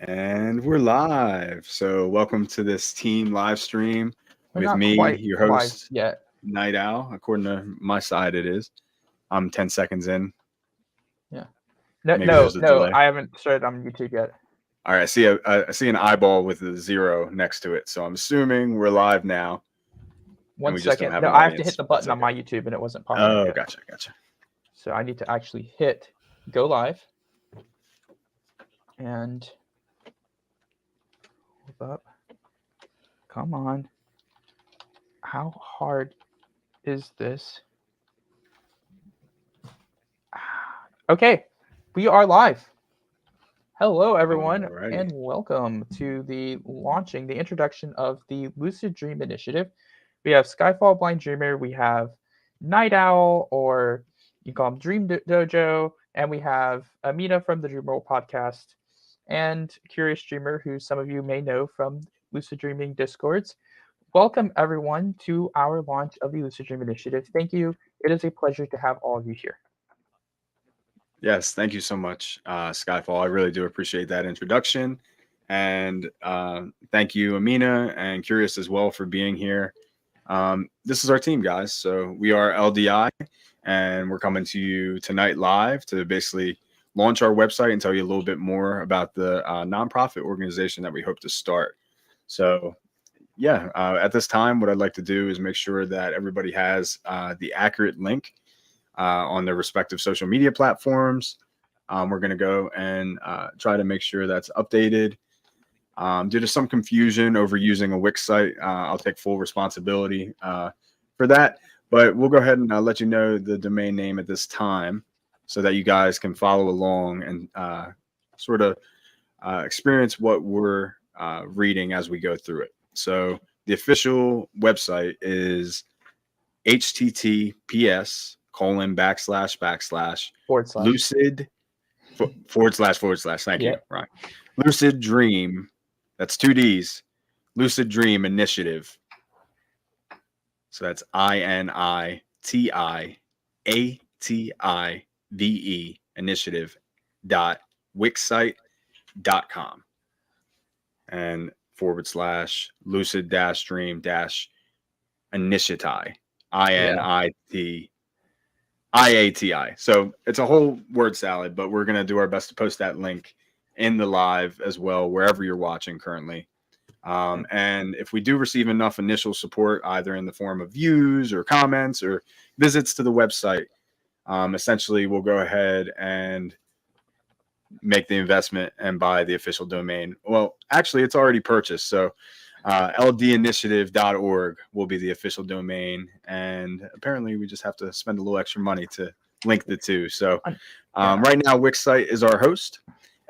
And we're live. So, welcome to this team live stream We're with not me, quite your live host, yet. Night Owl. According to my side, it is. I'm 10 seconds in. Yeah. No, Maybe no, there's a no. delay. I haven't started on YouTube yet. All right. I see an eyeball with a zero next to it. So, I'm assuming we're live now and One we just don't second. have No, an I have to hit audience. the That's button on okay. my YouTube, and it wasn't popping up Oh, yet. gotcha. So I need to actually hit go live and hold up. Come on. How hard is this? Okay, we are live. Hello, everyone, Alrighty. and welcome to the introduction of the Lucid Dream Initiative. We have Skyfall Blind Dreamer, we have Night Owl, or you can call him Dream Dojo, and we have Amina from the Dream World podcast, and Curious Dreamer, who some of you may know from Lucid Dreaming Discords. Welcome, everyone, to our launch of the Lucid Dream Initiative. Thank you. It is a pleasure to have all of you here. Yes, thank you so much, Skyfall. I really do appreciate that introduction. And thank you, Amina, and Curious as well for being here. This is our team, guys. So we are LDI, and we're coming to you tonight live to basically launch our website and tell you a little bit more about the nonprofit organization that we hope to start. So, yeah, at this time, what I'd like to do is make sure that everybody has the accurate link on their respective social media platforms. We're going to go and try to make sure that's updated. Due to some confusion over using a Wix site, I'll take full responsibility for that. But we'll go ahead and let you know the domain name at this time so that you guys can follow along and sort of experience what we're reading as we go through it. So the official website is https:// Forward slash. lucid / thank you, Yeah. right. Lucid Dream, that's two D's, Lucid Dream Initiative. So that's INITIATIVE initiative dot wixsite.com and / lucid dream initiati INITIATI. So it's a whole word salad, but we're going to do our best to post that link in the live as well, wherever you're watching currently. And if we do receive enough initial support, either in the form of views or comments or visits to the website, essentially we'll go ahead and make the investment and buy the official domain. Well, actually, it's already purchased. So ldinitiative.org will be the official domain. And apparently we just have to spend a little extra money to link the two. So right now, Wix site is our host,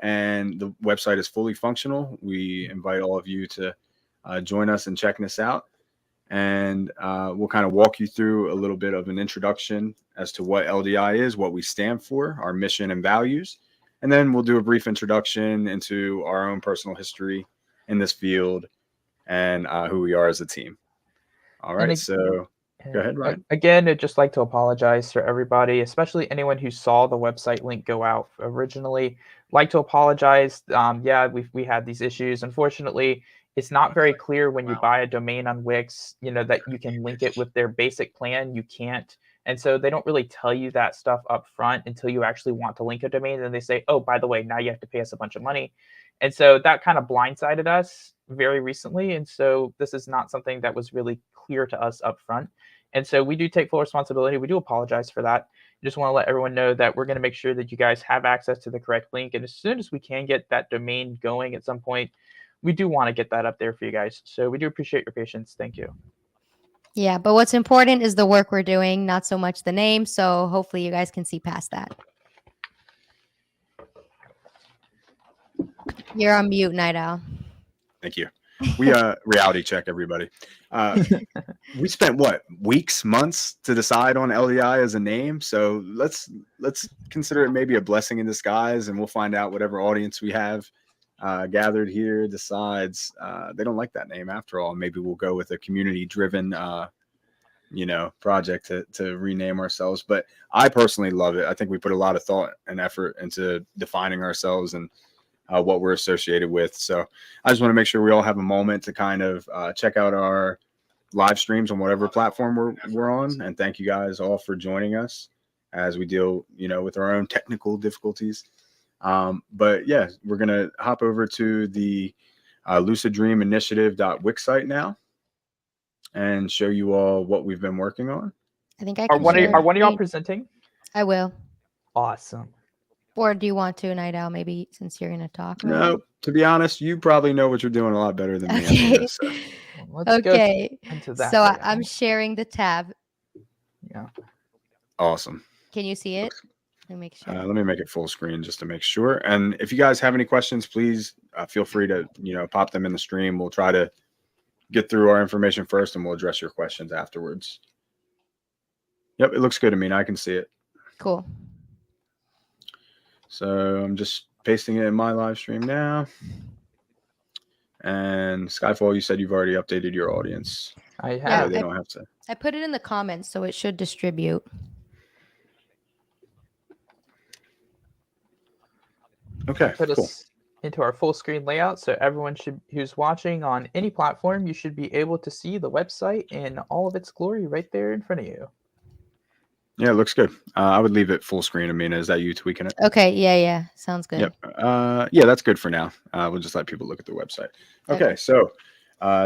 and the website is fully functional. We invite all of you to join us in checking us out. And we'll kind of walk you through a little bit of an introduction as to what LDI is, what we stand for, our mission and values. And then we'll do a brief introduction into our own personal history in this field and who we are as a team. All right, so go ahead, Ryan. Again, I'd just like to apologize for everybody, especially anyone who saw the website link go out originally. Like to apologize. We had these issues. Unfortunately, it's not very clear when you buy a domain on Wix, that you can link it with their basic plan. You can't. And so they don't really tell you that stuff up front until you actually want to link a domain. And they say, oh, by the way, now you have to pay us a bunch of money. And so that kind of blindsided us very recently. And so this is not something that was really clear to us up front. And so we do take full responsibility. We do apologize for that. Just want to let everyone know that we're going to make sure that you guys have access to the correct link. And as soon as we can get that domain going at some point, we do want to get that up there for you guys. So we do appreciate your patience. Thank you. Yeah, but what's important is the work we're doing, not so much the name. So hopefully you guys can see past that. You're on mute, Night Owl. Thank you. We reality check everybody. We spent weeks, months to decide on LDI as a name. So let's consider it maybe a blessing in disguise, and we'll find out whatever audience we have gathered here decides they don't like that name after all. Maybe we'll go with a community-driven, project to rename ourselves. But I personally love it. I think we put a lot of thought and effort into defining ourselves and what we're associated with. So I just want to make sure we all have a moment to kind of check out our live streams on whatever platform we're on. And thank you guys all for joining us as we deal, with our own technical difficulties. But yeah, we're going to hop over to the Lucid Dream Initiative.wix site now and show you all what we've been working on. I think I Are can one share of y'all screen. presenting? I will. Awesome. Or do you want to, Night Owl, maybe since you're going to talk? No, to be honest, you probably know what you're doing a lot better than me. Okay. So. Let's Okay. go into that. So I'm sharing the tab. Yeah. Awesome. Can you see it? Let me make sure. Let me make it full screen just to make sure. And if you guys have any questions, please feel free to, pop them in the stream. We'll try to get through our information first and we'll address your questions afterwards. Yep, it looks good to me. And I can see it. Cool. So I'm just pasting it in my live stream now. And Skyfall, you said you've already updated your audience. I have. Yeah, they don't have to. I put it in the comments, so it should distribute. Okay, Put cool. us into our full screen layout, so everyone who's watching on any platform, you should be able to see the website in all of its glory right there in front of you. Yeah, it looks good. I would leave it full screen. Amina, is that you tweaking it? Okay, yeah, sounds good. Yep. Yeah, that's good for now. We'll just let people look at the website. Okay, so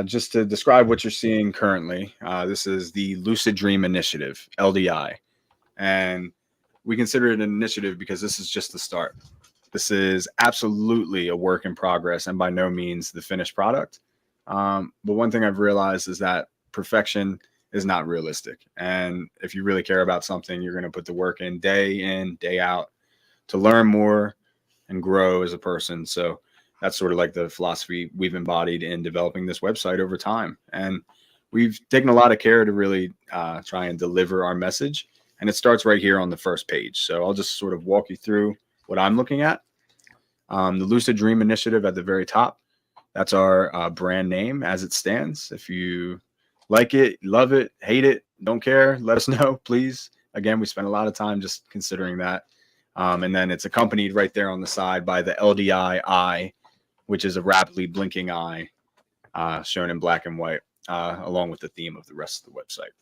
just to describe what you're seeing currently, this is the Lucid Dream Initiative, LDI. And we consider it an initiative because this is just the start. This is absolutely a work in progress and by no means the finished product. But one thing I've realized is that perfection is not realistic. And if you really care about something, you're going to put the work in, day out to learn more and grow as a person. So that's sort of like the philosophy we've embodied in developing this website over time. And we've taken a lot of care to really try and deliver our message. And it starts right here on the first page. So I'll just sort of walk you through what I'm looking at. The Lucid Dream Initiative at the very top. That's our brand name as it stands. If you like it, love it, hate it, don't care, let us know, please. Again, we spent a lot of time just considering that. And then it's accompanied right there on the side by the LDI eye, which is a rapidly blinking eye shown in black and white, along with the theme of the rest of the website.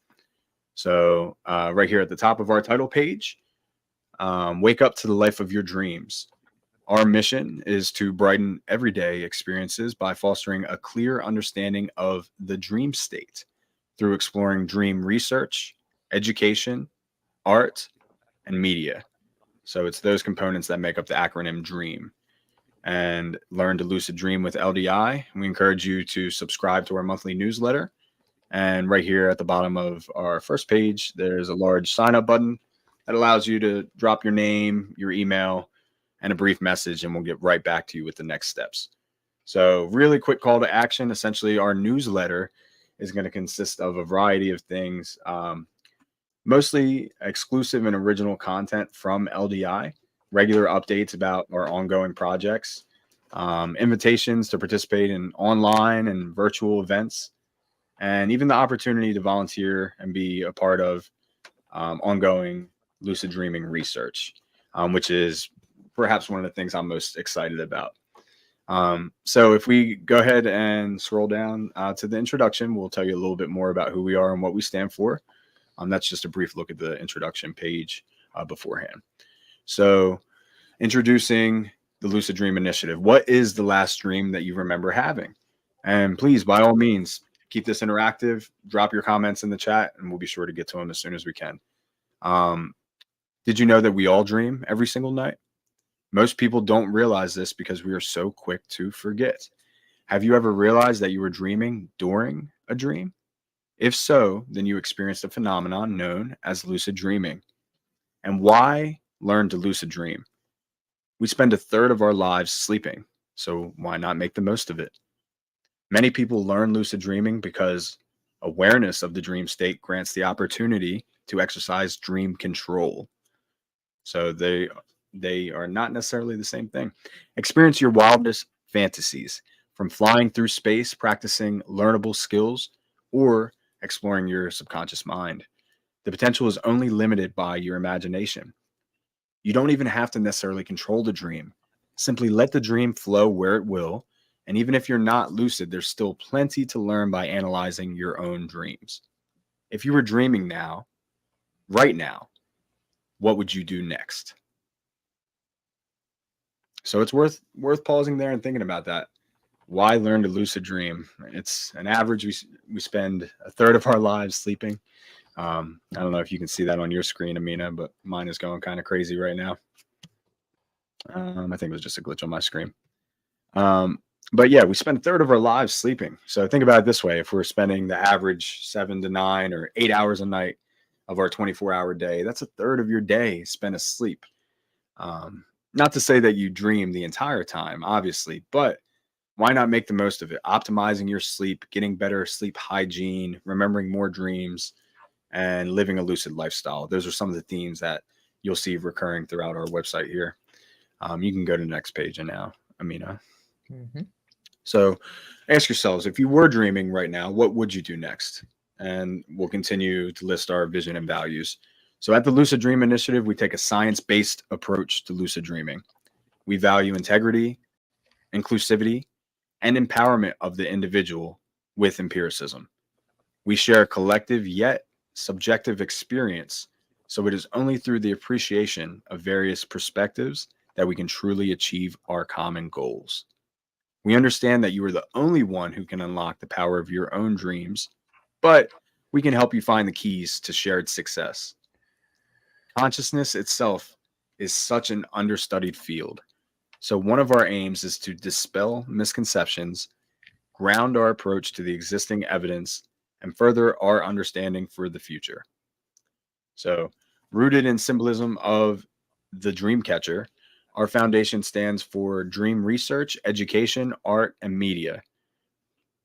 So right here at the top of our title page, wake up to the life of your dreams. Our mission is to brighten everyday experiences by fostering a clear understanding of the dream state through exploring dream research, education, art, and media. So it's those components that make up the acronym DREAM. And learn to lucid dream with LDI. We encourage you to subscribe to our monthly newsletter. And right here at the bottom of our first page, there's a large sign up button that allows you to drop your name, your email, and a brief message, and we'll get right back to you with the next steps. So really quick call to action. Essentially, our newsletter is going to consist of a variety of things, mostly exclusive and original content from LDI, regular updates about our ongoing projects, invitations to participate in online and virtual events, and even the opportunity to volunteer and be a part of ongoing lucid dreaming research, which is perhaps one of the things I'm most excited about. So if we go ahead and scroll down to the introduction, we'll tell you a little bit more about who we are and what we stand for. That's just a brief look at the introduction page beforehand. So introducing the Lucid Dream Initiative. What is the last dream that you remember having? And please, by all means, keep this interactive. Drop your comments in the chat, and we'll be sure to get to them as soon as we can. Did you know that we all dream every single night? Most people don't realize this because we are so quick to forget. Have you ever realized that you were dreaming during a dream? If so, then you experienced a phenomenon known as lucid dreaming. And why learn to lucid dream? We spend a third of our lives sleeping, so why not make the most of it? Many people learn lucid dreaming because awareness of the dream state grants the opportunity to exercise dream control. So they are not necessarily the same thing. Experience your wildest fantasies, from flying through space, practicing learnable skills, or exploring your subconscious mind. The potential is only limited by your imagination. You don't even have to necessarily control the dream. Simply let the dream flow where it will. And even if you're not lucid, there's still plenty to learn by analyzing your own dreams. If you were dreaming now, right now, what would you do next? So it's worth pausing there and thinking about that. Why learn to lucid dream? It's an average. We spend a third of our lives sleeping. I don't know if you can see that on your screen, Amina, but mine is going kind of crazy right now. I think it was just a glitch on my screen. But yeah, we spend a third of our lives sleeping. So think about it this way. If we're spending the average 7 to 9 or 8 hours a night of our 24-hour day, that's a third of your day spent asleep. Not to say that you dream the entire time, obviously, but why not make the most of it? Optimizing your sleep, getting better sleep hygiene, remembering more dreams, and living a lucid lifestyle. Those are some of the themes that you'll see recurring throughout our website here. You can go to the next page now, Amina. Mm-hmm. So ask yourselves, if you were dreaming right now, what would you do next? And we'll continue to list our vision and values. So at the Lucid Dream Initiative, we take a science-based approach to lucid dreaming. We value integrity, inclusivity, and empowerment of the individual with empiricism. We share a collective yet subjective experience, so it is only through the appreciation of various perspectives that we can truly achieve our common goals. We understand that you are the only one who can unlock the power of your own dreams, but we can help you find the keys to shared success. Consciousness itself is such an understudied field. So one of our aims is to dispel misconceptions, ground our approach to the existing evidence, and further our understanding for the future. So, rooted in symbolism of the dream catcher, our foundation stands for dream research, education, art, and media,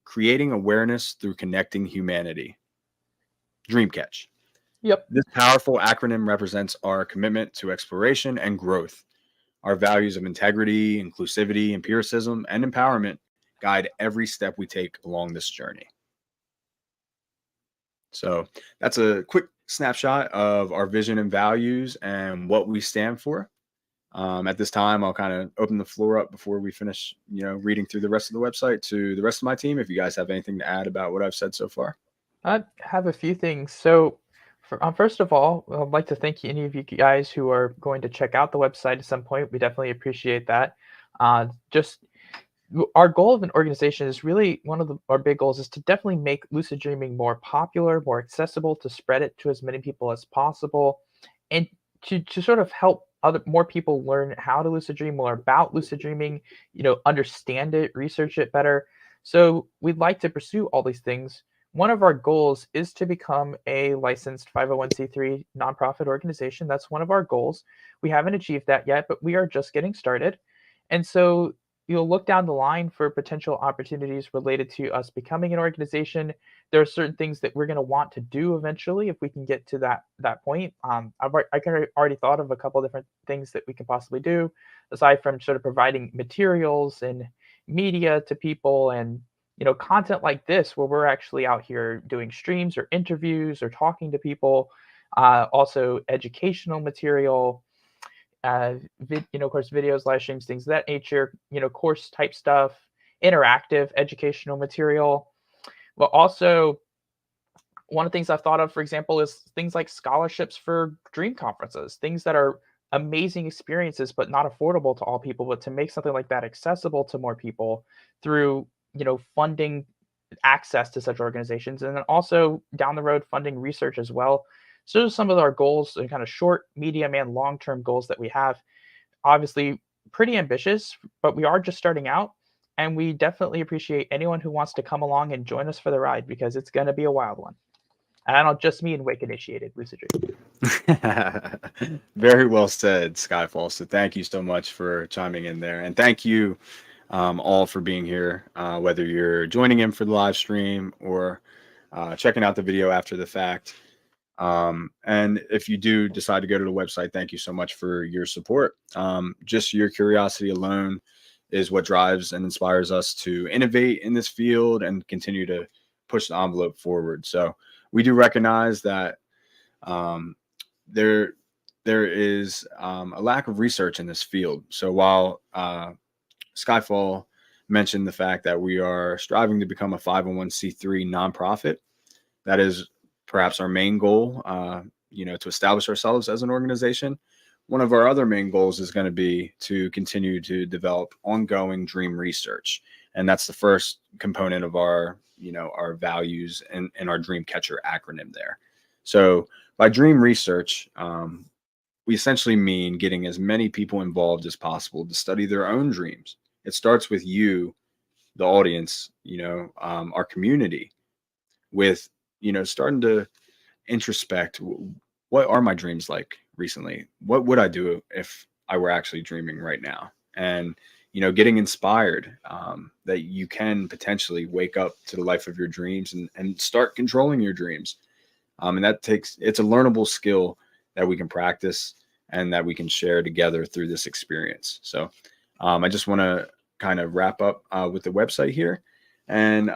creating awareness through connecting humanity. Dreamcatch. Yep. This powerful acronym represents our commitment to exploration and growth. Our values of integrity, inclusivity, empiricism, and empowerment guide every step we take along this journey. So that's a quick snapshot of our vision and values and what we stand for. At this time, I'll kind of open the floor up before we finish, reading through the rest of the website to the rest of my team. If you guys have anything to add about what I've said so far. I have a few things. So, first of all, I'd like to thank any of you guys who are going to check out the website at some point. We definitely appreciate that. Just our goal of an organization is really one of our big goals is to definitely make lucid dreaming more popular, more accessible, to spread it to as many people as possible, and to sort of help more people learn how to lucid dream, more about lucid dreaming, understand it, research it better. So we'd like to pursue all these things. One of our goals is to become a licensed 501c3 nonprofit organization. That's one of our goals. We haven't achieved that yet, but we are just getting started. And so you'll look down the line for potential opportunities related to us becoming an organization. There are certain things that we're going to want to do eventually if we can get to that point. I already thought of a couple of different things that we can possibly do, aside from sort of providing materials and media to people and content like this, where we're actually out here doing streams or interviews or talking to people. Also educational material, of course, videos, live streams, things of that nature, course type stuff, interactive educational material. But also, one of the things I've thought of, for example, is things like scholarships for dream conferences, things that are amazing experiences, but not affordable to all people, but to make something like that accessible to more people through, funding access to such organizations. And then also down the road, funding research as well. So those are some of our goals, and kind of short, medium, and long-term goals that we have. Obviously, pretty ambitious, but we are just starting out. And we definitely appreciate anyone who wants to come along and join us for the ride, because it's going to be a wild one. And I don't just mean Wake initiated lucid dream. Very well said, Skyfall. So thank you so much for chiming in there. And thank you all for being here, whether you're joining in for the live stream or checking out the video after the fact. And if you do decide to go to the website, thank you so much for your support. Just your curiosity alone is what drives and inspires us to innovate in this field and continue to push the envelope forward. So we do recognize that there's there is a lack of research in this field. So while Skyfall mentioned the fact that we are striving to become a 501c3 nonprofit, that is perhaps our main goal, to establish ourselves as an organization. One of our other main goals is going to be to continue to develop ongoing dream research. And that's the first component of our values and our dream catcher acronym there. So by dream research, we essentially mean getting as many people involved as possible to study their own dreams. It starts with you, the audience, our community, with, starting to introspect, what are my dreams like recently? What would I do if I were actually dreaming right now? And, getting inspired that you can potentially wake up to the life of your dreams and start controlling your dreams. And it's a learnable skill that we can practice and that we can share together through this experience. So I just want to kind of wrap up with the website here and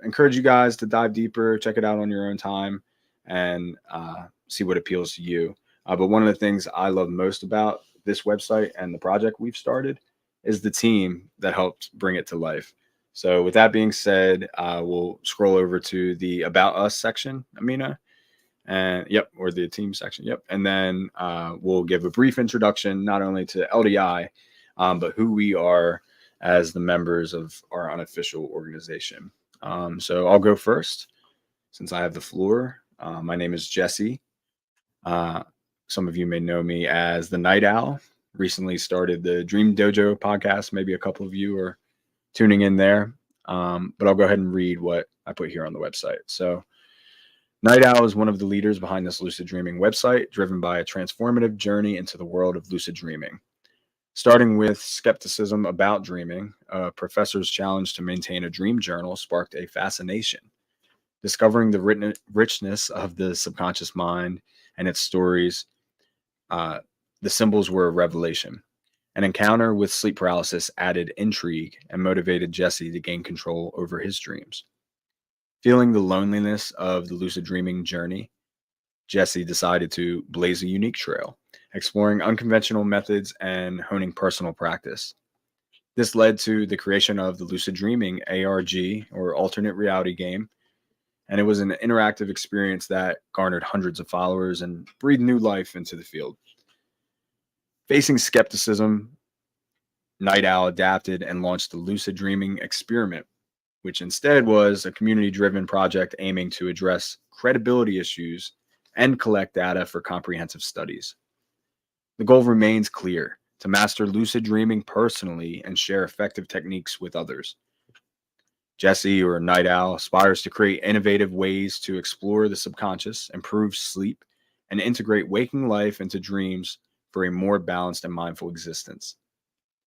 encourage you guys to dive deeper, check it out on your own time, and see what appeals to you. But one of the things I love most about this website and the project we've started is the team that helped bring it to life. So with that being said, we'll scroll over to the About Us section, Amina. And or the team section. And then we'll give a brief introduction, not only to LDI, but who we are as the members of our unofficial organization. So I'll go first since I have the floor. My name is Jesse. Some of you may know me as the Night Owl. Recently started the Dream Dojo podcast. Maybe a couple of you are tuning in there. But I'll go ahead and read what I put here on the website. So Night Owl is one of the leaders behind this lucid dreaming website, driven by a transformative journey into the world of lucid dreaming. Starting with skepticism about dreaming, a professor's challenge to maintain a dream journal sparked a fascination. Discovering the richness of the subconscious mind and its stories, the symbols were a revelation. An encounter with sleep paralysis added intrigue and motivated Jesse to gain control over his dreams. Feeling the loneliness of the lucid dreaming journey, Jesse decided to blaze a unique trail, exploring unconventional methods and honing personal practice. This led to the creation of the Lucid Dreaming ARG, or alternate reality game, and it was an interactive experience that garnered hundreds of followers and breathed new life into the field. Facing skepticism, Night Owl adapted and launched the Lucid Dreaming Experiment, which instead was a community-driven project aiming to address credibility issues and collect data for comprehensive studies. The goal remains clear: to master lucid dreaming personally and share effective techniques with others. Jesse, or Night Owl, aspires to create innovative ways to explore the subconscious, improve sleep, and integrate waking life into dreams for a more balanced and mindful existence.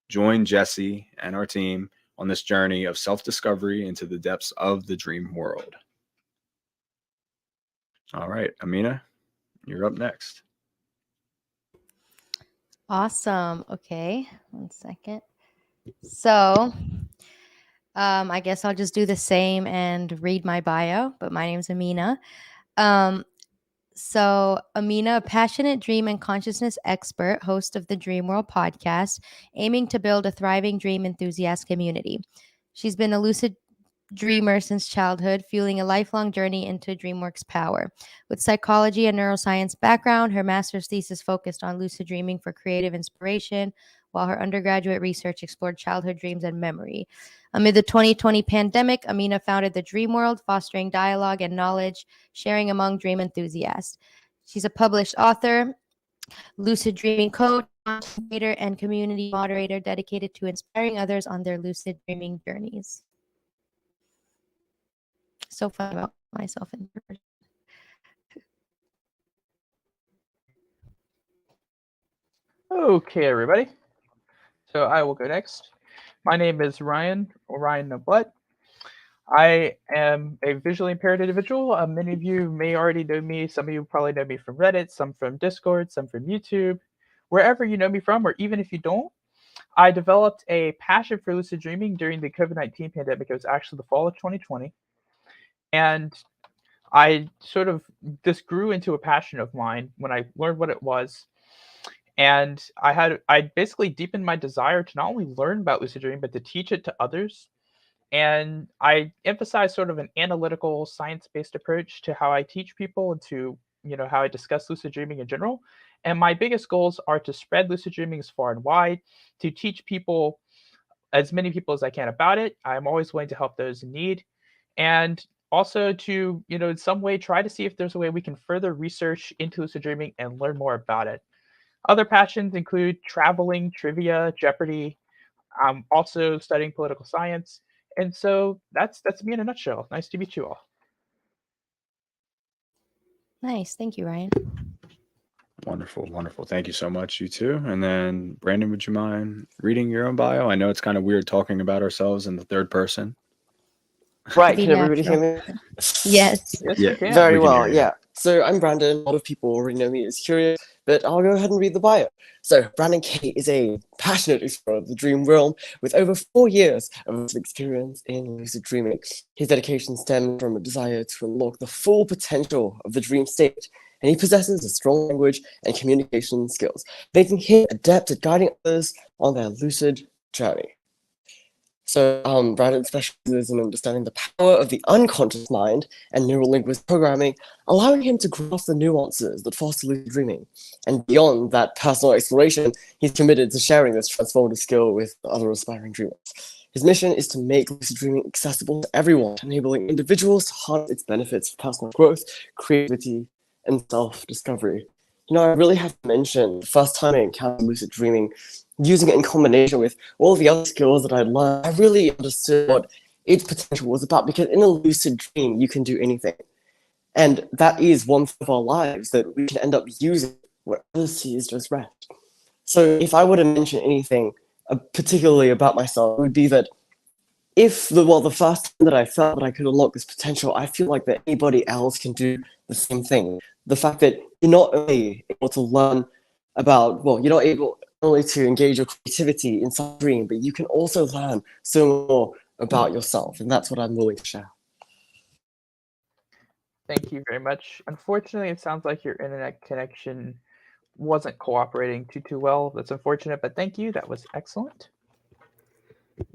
Join Jesse and our team on this journey of self-discovery into the depths of the dream world. All right, Amina, you're up next. Awesome. Okay, 1 second. So I guess I'll just do the same and read my bio, but my name's Amina. So Amina, a passionate dream and consciousness expert, host of the Dream World podcast, aiming to build a thriving dream enthusiast community. She's been a lucid dreamer since childhood, fueling a lifelong journey into DreamWorks power. With psychology and neuroscience background, her master's thesis focused on lucid dreaming for creative inspiration, while her undergraduate research explored childhood dreams and memory. Amid the 2020 pandemic, Amina founded the Dream World, fostering dialogue and knowledge sharing among dream enthusiasts. She's a published author, lucid dreaming coach, content creator, and community moderator dedicated to inspiring others on their lucid dreaming journeys. So fun about myself in person. Okay, everybody. So I will go next. My name is Ryan Noblet. I am a visually impaired individual. Many of you may already know me. Some of you probably know me from Reddit, some from Discord, some from YouTube. Wherever you know me from, or even if you don't, I developed a passion for lucid dreaming during the COVID-19 pandemic. It was actually the fall of 2020. And this grew into a passion of mine when I learned what it was. And I basically deepened my desire to not only learn about lucid dreaming, but to teach it to others. And I emphasize sort of an analytical, science-based approach to how I teach people and to, how I discuss lucid dreaming in general. And my biggest goals are to spread lucid dreaming as far and wide, to teach people, as many people as I can about it. I'm always willing to help those in need. And also to, in some way try to see if there's a way we can further research into lucid dreaming and learn more about it. Other passions include traveling, trivia, Jeopardy. I'm also studying political science. And so that's me in a nutshell. Nice to meet you all. Nice. Thank you, Ryan. Wonderful, wonderful. Thank you so much, you too. And then, Brandon, would you mind reading your own bio? I know it's kind of weird talking about ourselves in the third person. Right, Be can everybody hear natural. me? Yes. Yes, Yeah, we can. Very we can hear well, you. yeah. So I'm Brandon. A lot of people already know me as Curious, but I'll go ahead and read the bio. So Brandon K is a passionate explorer of the dream realm with over 4 years of experience in lucid dreaming. His dedication stems from a desire to unlock the full potential of the dream state, and he possesses a strong language and communication skills, making him adept at guiding others on their lucid journey. So Brandon specializes in understanding the power of the unconscious mind and neurolinguistic programming, allowing him to grasp the nuances that foster lucid dreaming. And beyond that personal exploration, he's committed to sharing this transformative skill with other aspiring dreamers. His mission is to make lucid dreaming accessible to everyone, enabling individuals to harness its benefits for personal growth, creativity, and self-discovery. I really have to mention the first time I encountered lucid dreaming, using it in combination with all the other skills that I'd learned, I really understood what its potential was about, because in a lucid dream, you can do anything. And that is one of our lives that we can end up using what others see as just rest. So if I were to mention anything particularly about myself, it would be that the first time that I felt that I could unlock this potential, I feel like that anybody else can do the same thing. The fact that you're not only able to learn about, you're not able only to engage your creativity in some dream, but you can also learn so more about yourself, and that's what I'm willing to share. Thank you very much. Unfortunately, it sounds like your internet connection wasn't cooperating too well. That's unfortunate, but thank you. That was excellent.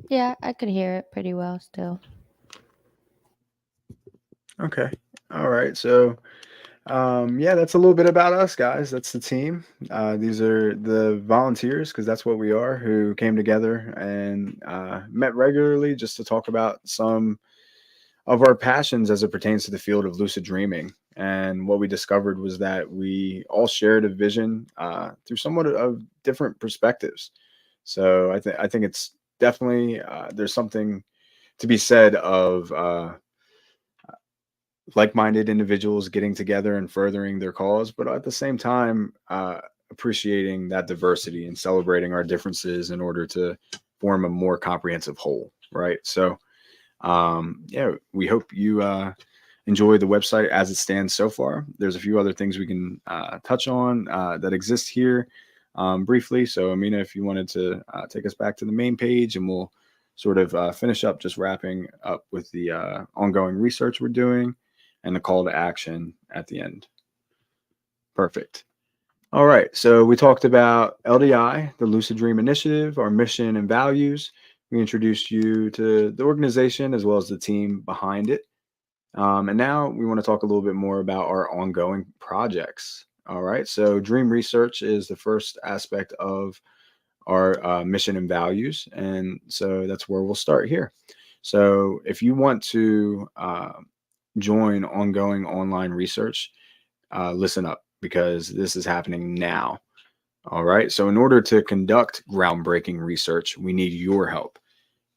Yeah, I could hear it pretty well still. Okay. All right. So, yeah, that's a little bit about us, guys. That's the team. These are the volunteers, because that's what we are, who came together and met regularly just to talk about some of our passions as it pertains to the field of lucid dreaming. And what we discovered was that we all shared a vision through somewhat of different perspectives. So I think it's definitely there's something to be said of like-minded individuals getting together and furthering their cause, but at the same time, appreciating that diversity and celebrating our differences in order to form a more comprehensive whole, right? So, yeah, we hope you enjoy the website as it stands so far. There's a few other things we can touch on that exist here briefly. So, Amina, if you wanted to take us back to the main page, and we'll sort of finish up just wrapping up with the ongoing research we're doing and the call to action at the end. Perfect. All right. So we talked about LDI, the Lucid Dream Initiative, our mission and values. We introduced you to the organization as well as the team behind it. And now we want to talk a little bit more about our ongoing projects. All right. So Dream Research is the first aspect of our mission and values. And so that's where we'll start here. So if you want to join ongoing online research, listen up, because this is happening now. All right. So, in order to conduct groundbreaking research, we need your help.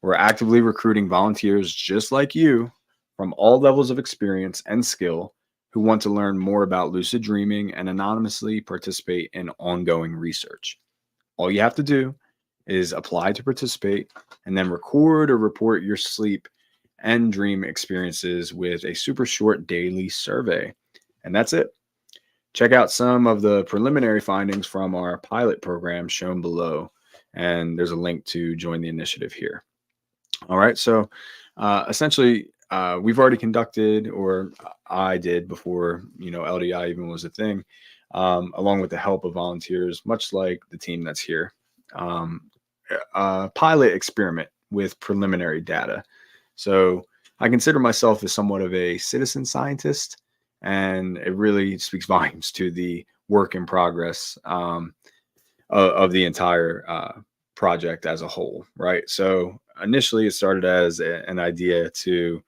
We're actively recruiting volunteers just like you from all levels of experience and skill who want to learn more about lucid dreaming and anonymously participate in ongoing research. All you have to do is apply to participate and then record or report your sleep and dream experiences with a super short daily survey. And that's it. Check out some of the preliminary findings from our pilot program shown below. And there's a link to join the initiative here. All right. So essentially, we've already conducted, or I did before, LDI even was a thing, along with the help of volunteers, much like the team that's here. A pilot experiment with preliminary data. So I consider myself as somewhat of a citizen scientist, and it really speaks volumes to the work in progress of the entire project as a whole, right? So initially, it started as an idea to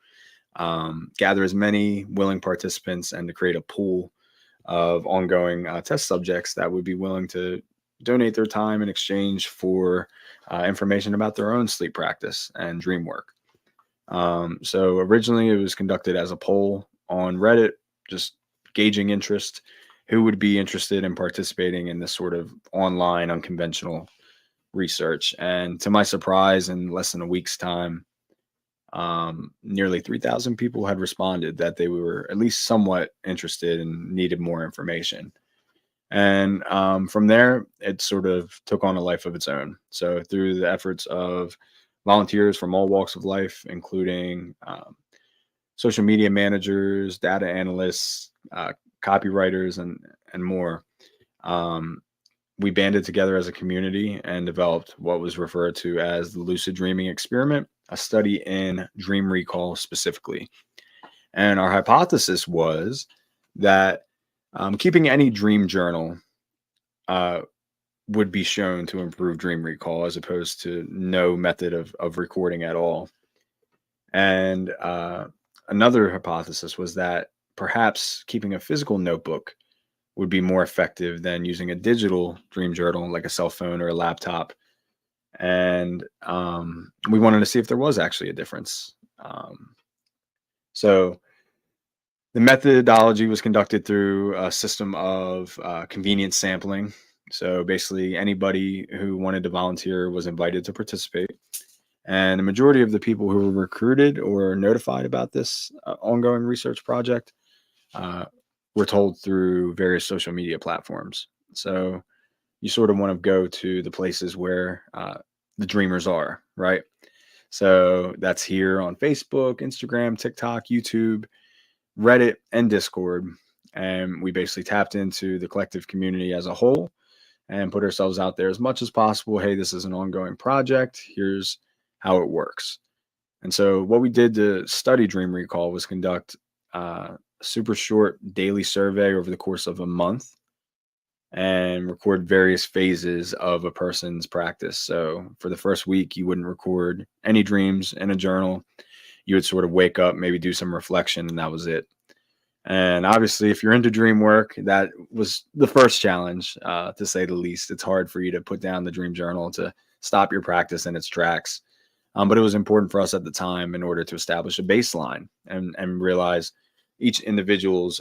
gather as many willing participants and to create a pool of ongoing test subjects that would be willing to donate their time in exchange for information about their own sleep practice and dream work. So originally it was conducted as a poll on Reddit, just gauging interest, who would be interested in participating in this sort of online unconventional research. And to my surprise, in less than a week's time, nearly 3,000 people had responded that they were at least somewhat interested and needed more information. And from there, it sort of took on a life of its own. So through the efforts of volunteers from all walks of life, including social media managers, data analysts, copywriters, and more, we banded together as a community and developed what was referred to as the Lucid Dreaming Experiment, a study in dream recall specifically. And our hypothesis was that keeping any dream journal would be shown to improve dream recall as opposed to no method of recording at all. And another hypothesis was that perhaps keeping a physical notebook would be more effective than using a digital dream journal like a cell phone or a laptop. And we wanted to see if there was actually a difference. So the methodology was conducted through a system of convenience sampling. So basically, anybody who wanted to volunteer was invited to participate. And the majority of the people who were recruited or notified about this ongoing research project were told through various social media platforms. So you sort of want to go to the places where the dreamers are, right? So that's here on Facebook, Instagram, TikTok, YouTube, Reddit, and Discord. And we basically tapped into the collective community as a whole and put ourselves out there as much as possible. Hey, this is an ongoing project. Here's how it works. And so what we did to study dream recall was conduct a super short daily survey over the course of a month and record various phases of a person's practice. So for the first week, you wouldn't record any dreams in a journal. You would sort of wake up, maybe do some reflection, and that was it. And obviously, if you're into dream work, that was the first challenge, to say the least. It's hard for you to put down the dream journal to stop your practice in its tracks. But it was important for us at the time in order to establish a baseline and realize each individual's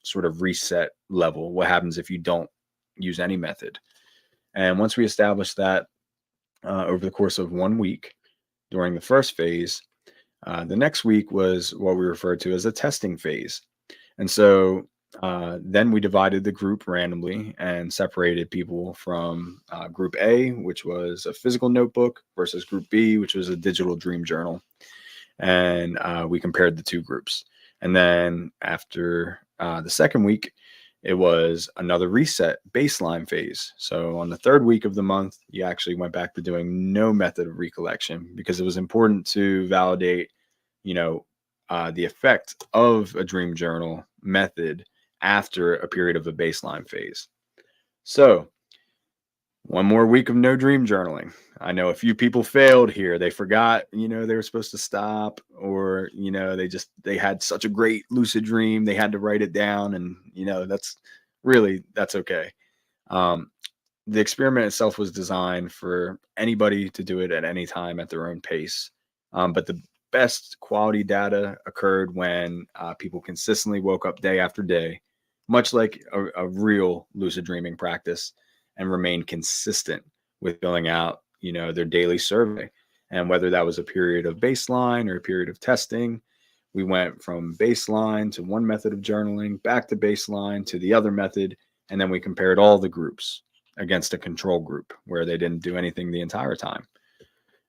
sort of reset level. What happens if you don't use any method? And once we established that over the course of 1 week during the first phase, the next week was what we referred to as a testing phase. And so then we divided the group randomly and separated people from group A, which was a physical notebook, versus group B, which was a digital dream journal. And we compared the two groups. And then after the second week, it was another reset baseline phase. So on the third week of the month, you actually went back to doing no method of recollection because it was important to validate, the effect of a dream journal method after a period of a baseline phase. So 1 more week of no dream journaling. I know a few people failed here. They forgot, they were supposed to stop, or, they had such a great lucid dream. They had to write it down, and, that's okay. The experiment itself was designed for anybody to do it at any time at their own pace. But the best quality data occurred when people consistently woke up day after day, much like a real lucid dreaming practice, and remained consistent with filling out, their daily survey. And whether that was a period of baseline or a period of testing, we went from baseline to one method of journaling, back to baseline to the other method, and then we compared all the groups against a control group where they didn't do anything the entire time.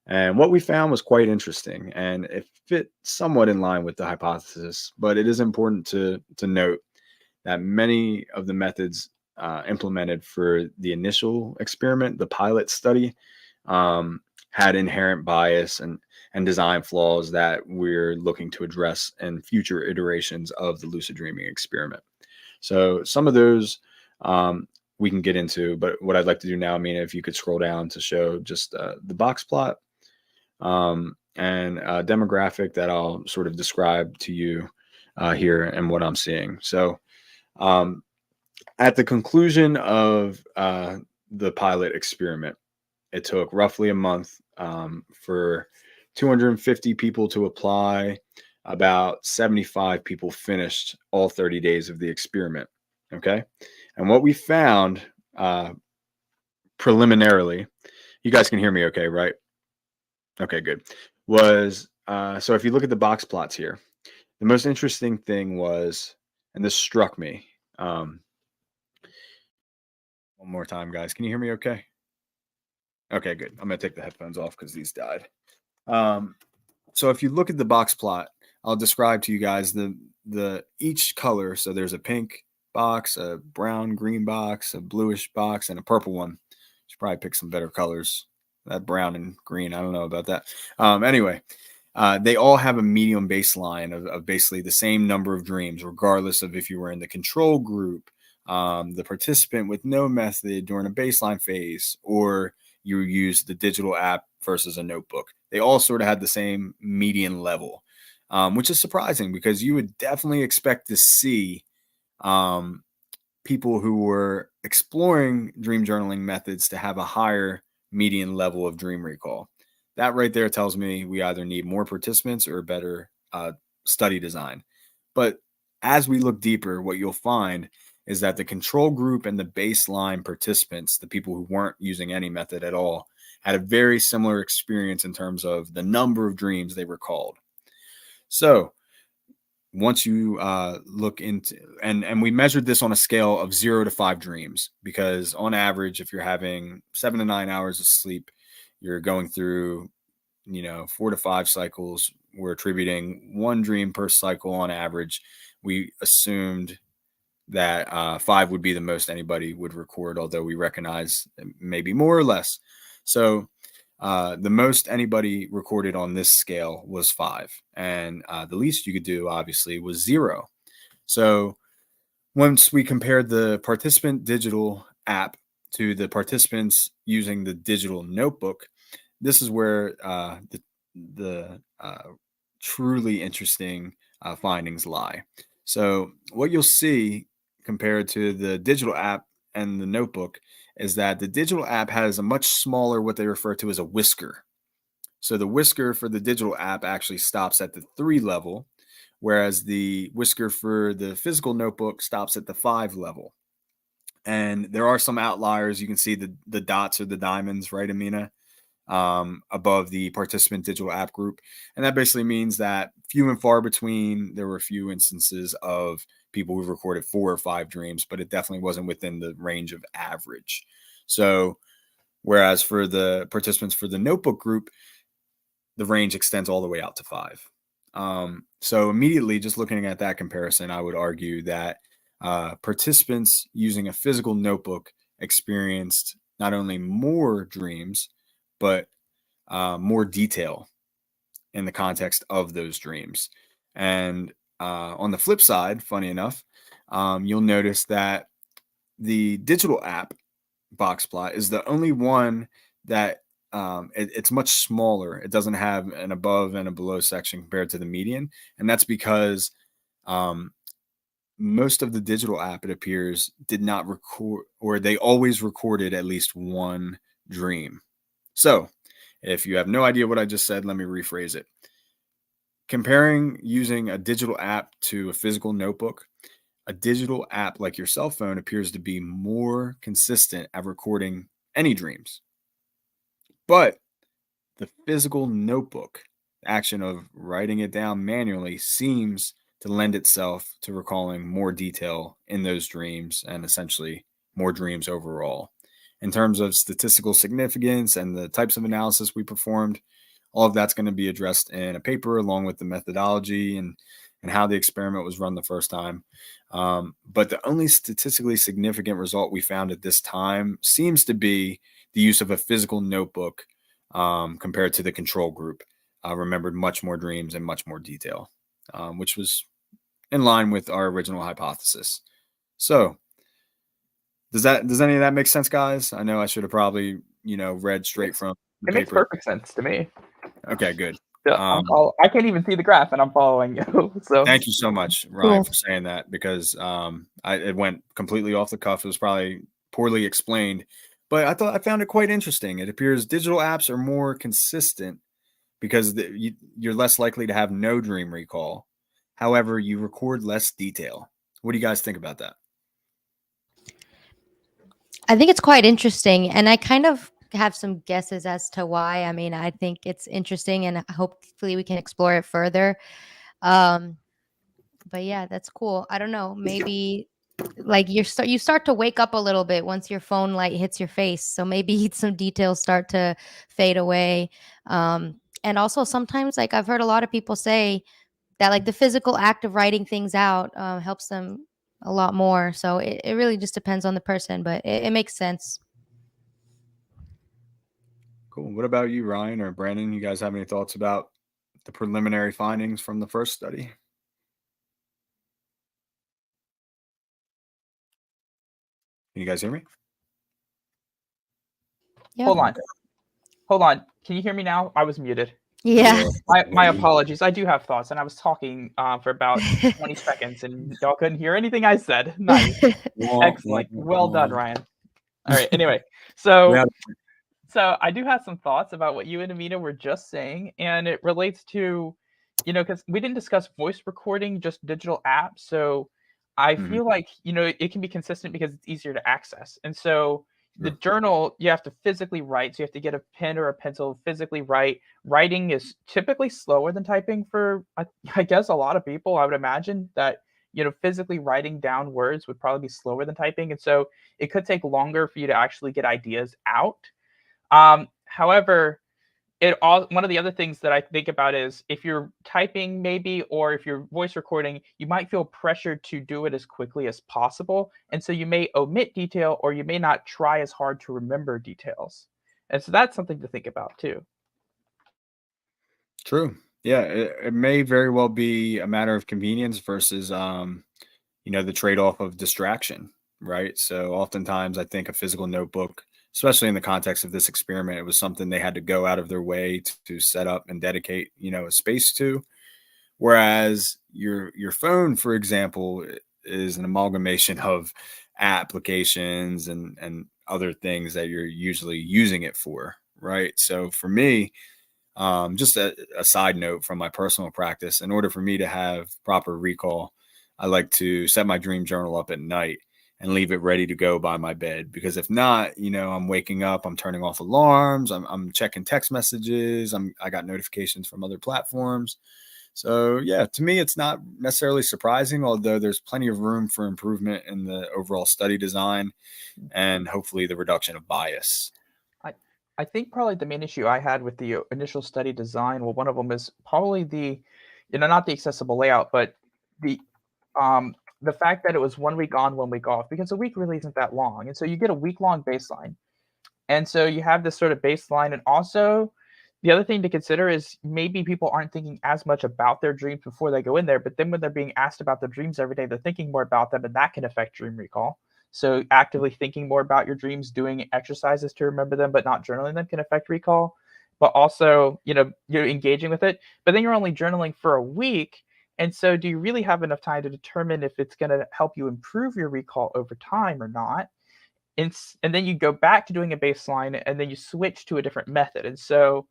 And what we found was quite interesting, and it fit somewhat in line with the hypothesis, but it is important to note that many of the methods implemented for the initial experiment, the pilot study, had inherent bias and design flaws that we're looking to address in future iterations of the lucid dreaming experiment. So some of those we can get into, but what I'd like to do now, Mina, if you could scroll down to show just the box plot and a demographic that I'll sort of describe to you here and what I'm seeing. So at the conclusion of the pilot experiment, it took roughly a month for 250 people to apply. About 75 people finished all 30 days of the experiment. Okay. And what we found preliminarily, you guys can hear me okay, right? Okay, good. Was so if you look at the box plots here, the most interesting thing was, and this struck me. One more time, guys. Can you hear me okay? Okay, good. I'm going to take the headphones off because these died. So if you look at the box plot, I'll describe to you guys the each color. So there's a pink box, a brown, green box, a bluish box, and a purple one. Should probably pick some better colors. That brown and green, I don't know about that. Anyway, they all have a medium baseline of basically the same number of dreams, regardless of if you were in the control group, the participant with no method during a baseline phase, or you use the digital app versus a notebook. They all sort of had the same median level, which is surprising because you would definitely expect to see people who were exploring dream journaling methods to have a higher median level of dream recall. That right there tells me we either need more participants or better study design. But as we look deeper, what you'll find is that the control group and the baseline participants, the people who weren't using any method at all, had a very similar experience in terms of the number of dreams they recalled. So once you look into, and we measured this on a scale of 0 to 5 dreams, because on average, if you're having 7 to 9 hours of sleep, you're going through, 4 to 5 cycles. We're attributing 1 dream per cycle on average. We assumed that 5 would be the most anybody would record, although we recognize maybe more or less. So the most anybody recorded on this scale was 5. And the least you could do, obviously, was 0. So once we compared the participant digital app to the participants using the digital notebook, this is where the truly interesting findings lie. So what you'll see compared to the digital app and the notebook is that the digital app has a much smaller, what they refer to as a whisker. So the whisker for the digital app actually stops at the 3 level, whereas the whisker for the physical notebook stops at the 5 level. And there are some outliers. You can see the dots or the diamonds, right, Amina, above the participant digital app group. And that basically means that few and far between, there were a few instances of people who recorded 4 or 5 dreams, but it definitely wasn't within the range of average. So whereas for the participants for the notebook group, the range extends all the way out to 5. So immediately just looking at that comparison, I would argue that participants using a physical notebook experienced not only more dreams, but more detail in the context of those dreams. And on the flip side, funny enough, you'll notice that the digital app box plot is the only one that it's much smaller. It doesn't have an above and a below section compared to the median. And that's because most of the digital app, it appears, did not record, or they always recorded at least 1 dream. So if you have no idea what I just said, let me rephrase it. Comparing using a digital app to a physical notebook, a digital app like your cell phone appears to be more consistent at recording any dreams. But the physical notebook, the action of writing it down manually, seems to lend itself to recalling more detail in those dreams and essentially more dreams overall. In terms of statistical significance and the types of analysis we performed, all of that's going to be addressed in a paper along with the methodology and and how the experiment was run the first time. But the only statistically significant result we found at this time seems to be the use of a physical notebook compared to the control group. Remembered much more dreams in much more detail, which was in line with our original hypothesis. So does any of that make sense, guys? I know I should have probably, read straight from the It makes paper. perfect sense to me. Okay, good. Yeah, I can't even see the graph, and I'm following you. So Thank you so much, Ryan, for saying that, because it went completely off the cuff. It was probably poorly explained, but I found it quite interesting. It appears digital apps are more consistent because you're less likely to have no dream recall. However, you record less detail. What do you guys think about that? I think it's quite interesting, and I kind of have some guesses as to why. I mean, I think it's interesting, and hopefully we can explore it further. But yeah, that's cool. I don't know. Maybe like you start to wake up a little bit once your phone light hits your face. So maybe some details start to fade away. And also sometimes, like I've heard a lot of people say that like the physical act of writing things out helps them a lot more. So it really just depends on the person, but it makes sense. Cool. What about you, Ryan or Brandon? You guys have any thoughts about the preliminary findings from the first study? Can you guys hear me? Yeah. Hold on. Can you hear me now? I was muted. Yeah. My apologies. I do have thoughts, and I was talking for about 20 seconds, and y'all couldn't hear anything I said. Nice. Excellent. Well done, Ryan. All right. Anyway, so I do have some thoughts about what you and Amina were just saying, and it relates to, because we didn't discuss voice recording, just digital apps. So I feel like, it can be consistent because it's easier to access. And so the journal, you have to physically write. So you have to get a pen or a pencil, physically write. Writing is typically slower than typing for, I guess, a lot of people. I would imagine that, physically writing down words would probably be slower than typing. And so it could take longer for you to actually get ideas out. However, one of the other things that I think about is if you're typing maybe, or if you're voice recording, you might feel pressured to do it as quickly as possible. And so you may omit detail, or you may not try as hard to remember details. And so that's something to think about too. True. Yeah, it may very well be a matter of convenience versus, the trade-off of distraction, right? So oftentimes I think a physical notebook, especially in the context of this experiment, it was something they had to go out of their way to set up and dedicate, a space to. Whereas your phone, for example, is an amalgamation of applications and other things that you're usually using it for, right? So for me, just a side note from my personal practice, in order for me to have proper recall, I like to set my dream journal up at night and leave it ready to go by my bed. Because if not, I'm waking up, I'm turning off alarms, I'm checking text messages, I got notifications from other platforms. So yeah, to me, it's not necessarily surprising, although there's plenty of room for improvement in the overall study design and hopefully the reduction of bias. I think probably the main issue I had with the initial study design, well, one of them is probably not the accessible layout, but the fact that it was 1 week on, 1 week off, because a week really isn't that long. And so you get a week-long baseline. And so you have this sort of baseline. And also the other thing to consider is maybe people aren't thinking as much about their dreams before they go in there, but then when they're being asked about their dreams every day, they're thinking more about them, and that can affect dream recall. So actively thinking more about your dreams, doing exercises to remember them, but not journaling them, can affect recall. But also, you're engaging with it, but then you're only journaling for a week. And so do you really have enough time to determine if it's going to help you improve your recall over time or not? And then you go back to doing a baseline, and then you switch to a different method. And so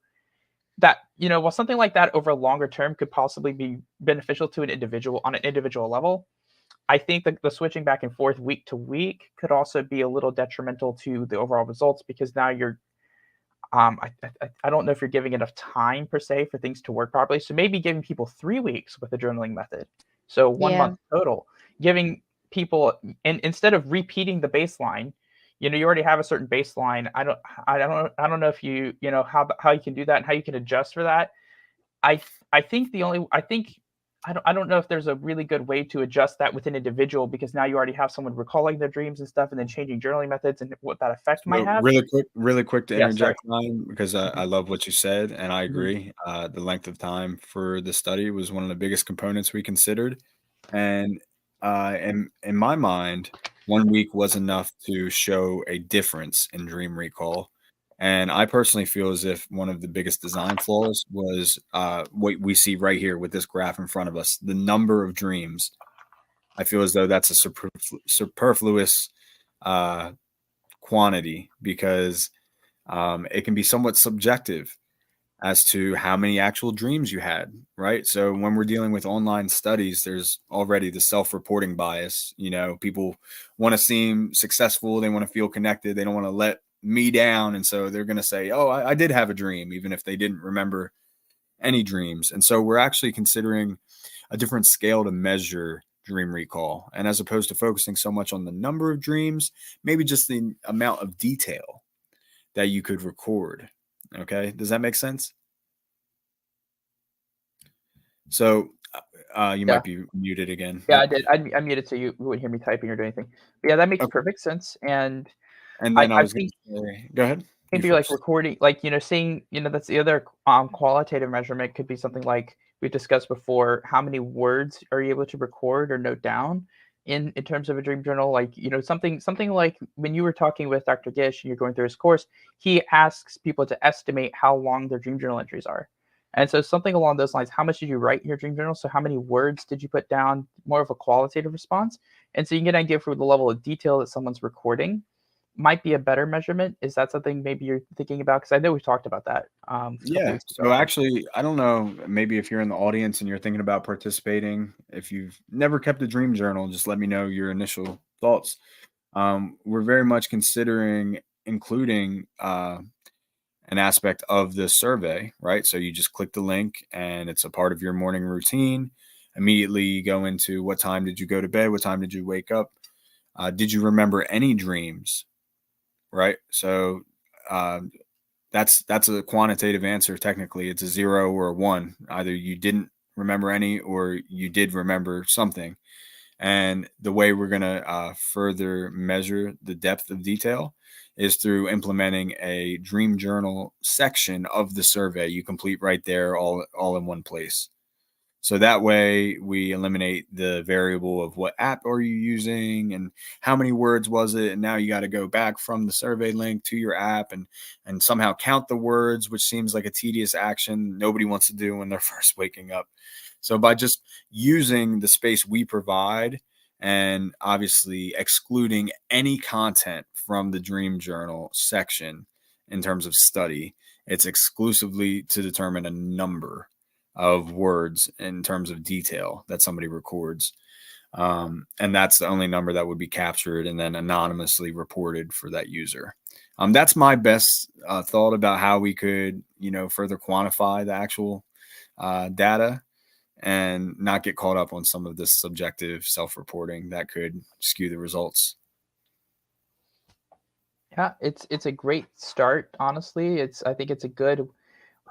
that, while something like that over a longer term could possibly be beneficial to an individual on an individual level, I think that the switching back and forth week to week could also be a little detrimental to the overall results, because now you're, I don't know if you're giving enough time per se for things to work properly. So maybe giving people 3 weeks with the journaling method, so 1 month total, giving people, and instead of repeating the baseline, you already have a certain baseline. I don't know if how you can do that and how you can adjust for that. I think I don't know if there's a really good way to adjust that with an individual, because now you already have someone recalling their dreams and stuff, and then changing journaling methods and what that effect might So have. really quick to Yeah, sorry. interject, Ryan, because I love what you said, and I Mhm. agree. The length of time for the study was one of the biggest components we considered, and in my mind, 1 week was enough to show a difference in dream recall. And I personally feel as if one of the biggest design flaws was what we see right here with this graph in front of us, the number of dreams. I feel as though that's a superfluous uh, quantity because it can be somewhat subjective as to how many actual dreams you had, right? So when we're dealing with online studies, there's already the self-reporting bias. You know, people want to seem successful, they want to feel connected, they don't want to let me down. And so they're going to say, oh, I did have a dream, even if they didn't remember any dreams. And so we're actually considering a different scale to measure dream recall. And as opposed to focusing so much on the number of dreams, maybe just the amount of detail that you could record. Okay. Does that make sense? So you Yeah. might be muted again. Yeah, I Yep. did. I muted so you wouldn't hear me typing or doing anything. But yeah, that makes Okay. perfect sense. And And then I I was going think to say, go ahead. You maybe like first. recording, like, seeing, that's the other qualitative measurement could be something like we discussed before. How many words are you able to record or note down in terms of a dream journal? Like, something like when you were talking with Dr. Gish and you're going through his course, he asks people to estimate how long their dream journal entries are. And so something along those lines, how much did you write in your dream journal? So how many words did you put down? More of a qualitative response. And so you can get an idea for the level of detail that someone's recording might be a better measurement. Is that something maybe you're thinking about? Because I know we've talked about that a couple Yeah. weeks So ago. actually, I don't know, maybe if you're in the audience and you're thinking about participating, if you've never kept a dream journal, just let me know your initial thoughts. We're very much considering including an aspect of the survey, right? So you just click the link and it's a part of your morning routine. Immediately you go into what time did you go to bed? What time did you wake up? Did you remember any dreams? Right. So that's a quantitative answer. Technically, it's a 0 or a 1. Either you didn't remember any or you did remember something. And the way we're going to further measure the depth of detail is through implementing a dream journal section of the survey you complete right there, all in one place. So that way we eliminate the variable of what app are you using and how many words was it. And now you got to go back from the survey link to your app and somehow count the words, which seems like a tedious action nobody wants to do when they're first waking up. So by just using the space we provide and obviously excluding any content from the dream journal section in terms of study, it's exclusively to determine a number of words in terms of detail that somebody records. And that's the only number that would be captured and then anonymously reported for that user. That's my best thought about how we could, further quantify the actual data and not get caught up on some of this subjective self-reporting that could skew the results. Yeah, it's a great start. Honestly, I think it's a good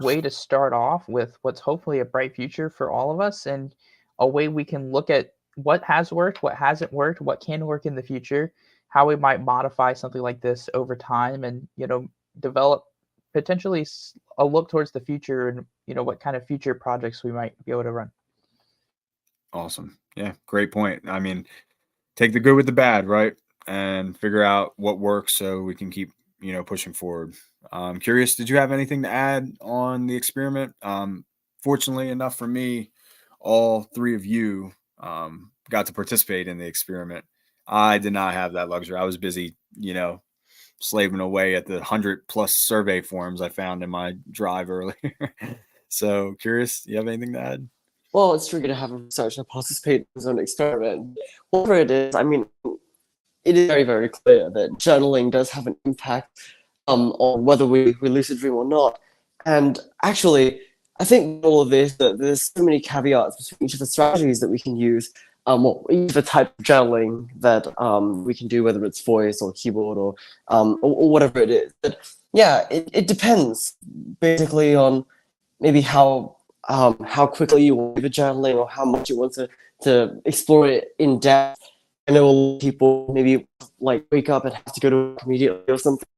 way to start off with what's hopefully a bright future for all of us, and a way we can look at what has worked, what hasn't worked, what can work in the future, how we might modify something like this over time, and develop potentially a look towards the future, and what kind of future projects we might be able to run. Awesome. Yeah, great point. I mean, take the good with the bad, right? And figure out what works so we can keep, pushing forward. Curious, did you have anything to add on the experiment? Fortunately enough for me, all three of you got to participate in the experiment. I did not have that luxury. I was busy, slaving away at the 100+ survey forms I found in my drive earlier. So curious, do you have anything to add? Well, it's tricky to have a researcher participate in his own experiment. Whatever it is, I mean, it is very, very clear that journaling does have an impact on whether we lucid dream or not. And actually, I think all of this, that there's so many caveats between each of the strategies that we can use, each of the type of journaling that we can do, whether it's voice or keyboard or whatever it is. But yeah, it depends basically on maybe how how quickly you want to do the journaling or how much you want to explore it in depth. I know a lot of people maybe like wake up and have to go to work immediately or something,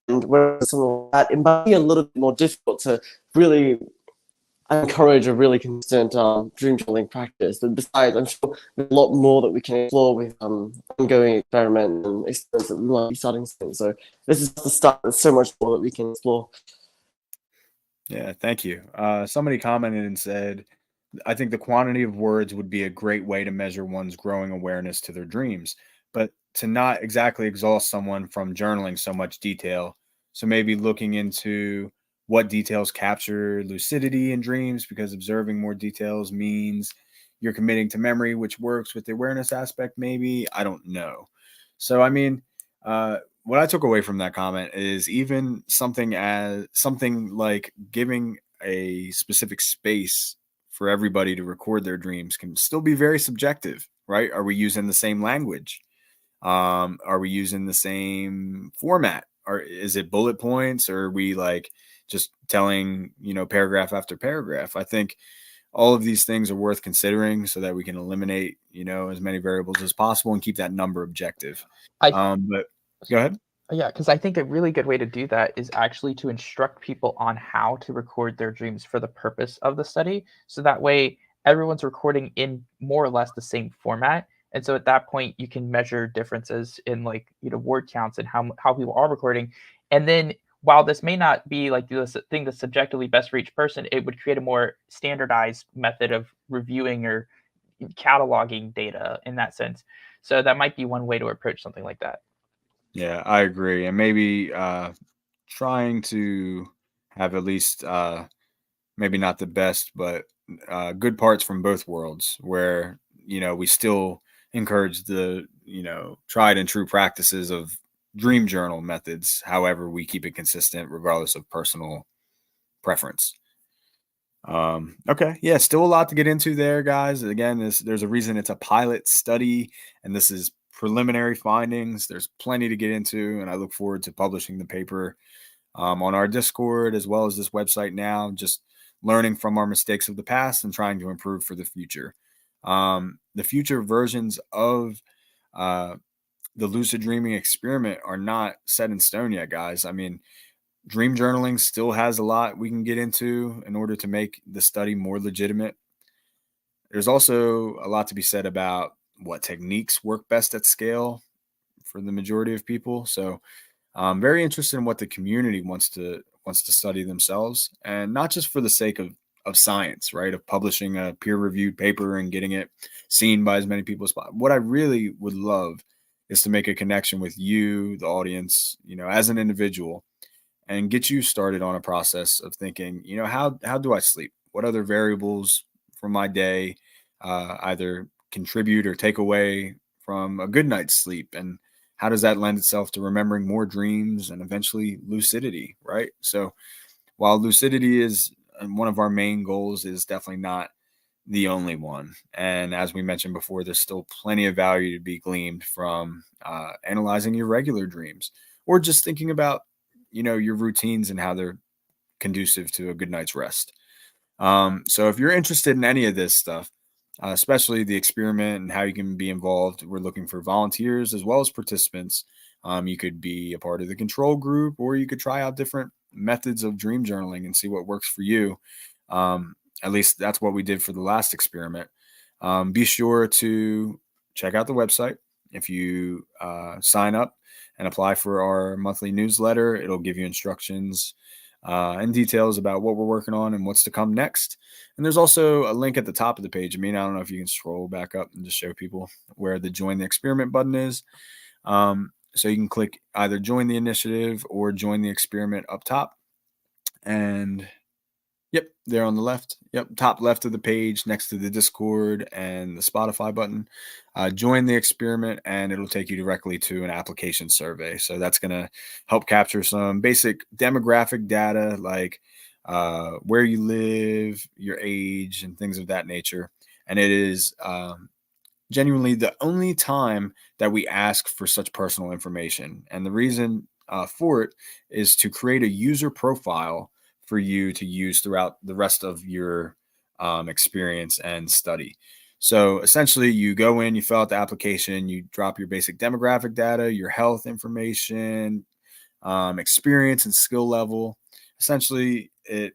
and when something like that, it might be a little bit more difficult to really encourage a really consistent dream journaling practice. But besides, I'm sure there's a lot more that we can explore with ongoing experiment and experiments that we might be starting soon. So this is the start. There's so much more that we can explore. Yeah, thank you. Somebody commented and said, I think the quantity of words would be a great way to measure one's growing awareness to their dreams, but to not exactly exhaust someone from journaling so much detail. So maybe looking into what details capture lucidity in dreams, because observing more details means you're committing to memory, which works with the awareness aspect, maybe. I don't know. So, I mean, what I took away from that comment is even something like giving a specific space for everybody to record their dreams can still be very subjective, right? Are we using the same language? Are we using the same format? Or is it bullet points? Or are we like just telling, paragraph after paragraph? I think all of these things are worth considering so that we can eliminate, as many variables as possible and keep that number objective. I But go ahead. Yeah, because I think a really good way to do that is actually to instruct people on how to record their dreams for the purpose of the study. So that way, everyone's recording in more or less the same format. And so at that point, you can measure differences in word counts and how people are recording. And then while this may not be like the thing that's subjectively best for each person, it would create a more standardized method of reviewing or cataloging data in that sense. So that might be one way to approach something like that. Yeah, I agree. And maybe trying to have at least maybe not the best, but good parts from both worlds where, we still encourage the, tried and true practices of dream journal methods. However, we keep it consistent regardless of personal preference. Okay. Yeah, still a lot to get into there, guys. Again, there's a reason it's a pilot study, and this is preliminary findings. There's plenty to get into, and I look forward to publishing the paper on our Discord as well as this website now, just learning from our mistakes of the past and trying to improve for the future. The future versions of the lucid dreaming experiment are not set in stone yet, guys. I mean, dream journaling still has a lot we can get into in order to make the study more legitimate. There's also a lot to be said about what techniques work best at scale for the majority of people. So I'm very interested in what the community wants to study themselves, and not just for the sake of science, right? Of publishing a peer-reviewed paper and getting it seen by as many people as possible. What I really would love is to make a connection with you, the audience, as an individual, and get you started on a process of thinking, how do I sleep? What other variables from my day either contribute or take away from a good night's sleep? And how does that lend itself to remembering more dreams and eventually lucidity, right? So while lucidity is one of our main goals, is definitely not the only one. And as we mentioned before, there's still plenty of value to be gleaned from analyzing your regular dreams, or just thinking about, your routines and how they're conducive to a good night's rest. So if you're interested in any of this stuff, especially the experiment and how you can be involved, we're looking for volunteers as well as participants. You could be a part of the control group, or you could try out different methods of dream journaling and see what works for you. At least that's what we did for the last experiment. Be sure to check out the website. If you sign up and apply for our monthly newsletter, it'll give you instructions and details about what we're working on and what's to come next. And there's also a link at the top of the page. I don't know if you can scroll back up and just show people where the join the experiment button is. So you can click either join the initiative or join the experiment up top. And yep, there on the left. Yep, top left of the page next to the Discord and the Spotify button. Join the experiment, and it'll take you directly to an application survey. So that's going to help capture some basic demographic data like where you live, your age, and things of that nature. And it is genuinely the only time that we ask for such personal information. And the reason for it is to create a user profile for you to use throughout the rest of your experience and study. So essentially, you go in, you fill out the application, you drop your basic demographic data, your health information, experience and skill level. Essentially, it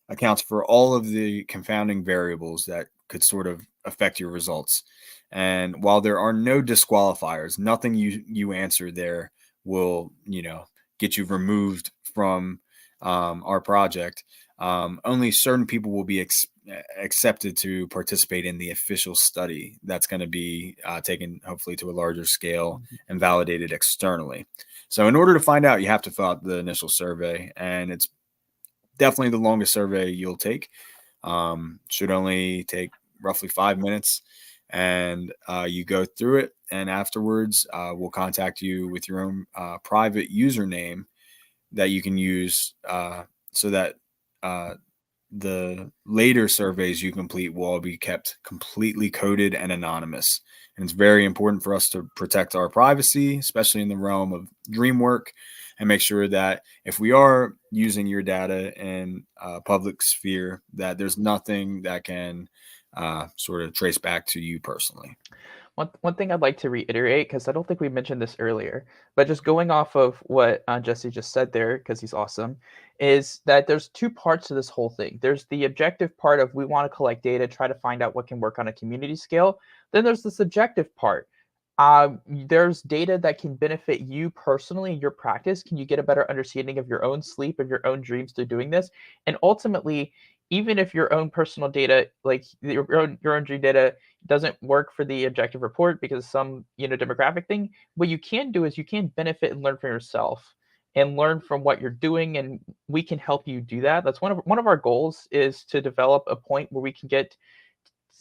accounts for all of the confounding variables that could sort of affect your results. And while there are no disqualifiers, nothing you answer there will get you removed from our project. Only certain people will be accepted to participate in the official study that's going to be taken hopefully to a larger scale and validated externally. So in order to find out, you have to fill out the initial survey, and it's definitely the longest survey you'll take. Should only take roughly 5 minutes, and you go through it, and afterwards we'll contact you with your own private username that you can use so that the later surveys you complete will all be kept completely coded and anonymous. And it's very important for us to protect our privacy, especially in the realm of dream work, and make sure that if we are using your data in a public sphere, that there's nothing that can sort of trace back to you personally. One thing I'd like to reiterate, because I don't think we mentioned this earlier, but just going off of what Jesse just said there, because he's awesome, is that there's two parts to this whole thing. There's the objective part of we want to collect data, try to find out what can work on a community scale. Then there's the subjective part. There's data that can benefit you personally in your practice. Can you get a better understanding of your own sleep and your own dreams through doing this? And ultimately, even if your own personal data, like your own dream data, doesn't work for the objective report because some demographic thing, what you can do is you can benefit and learn for yourself and learn from what you're doing, and we can help you do that. That's one of our goals, is to develop a point where we can get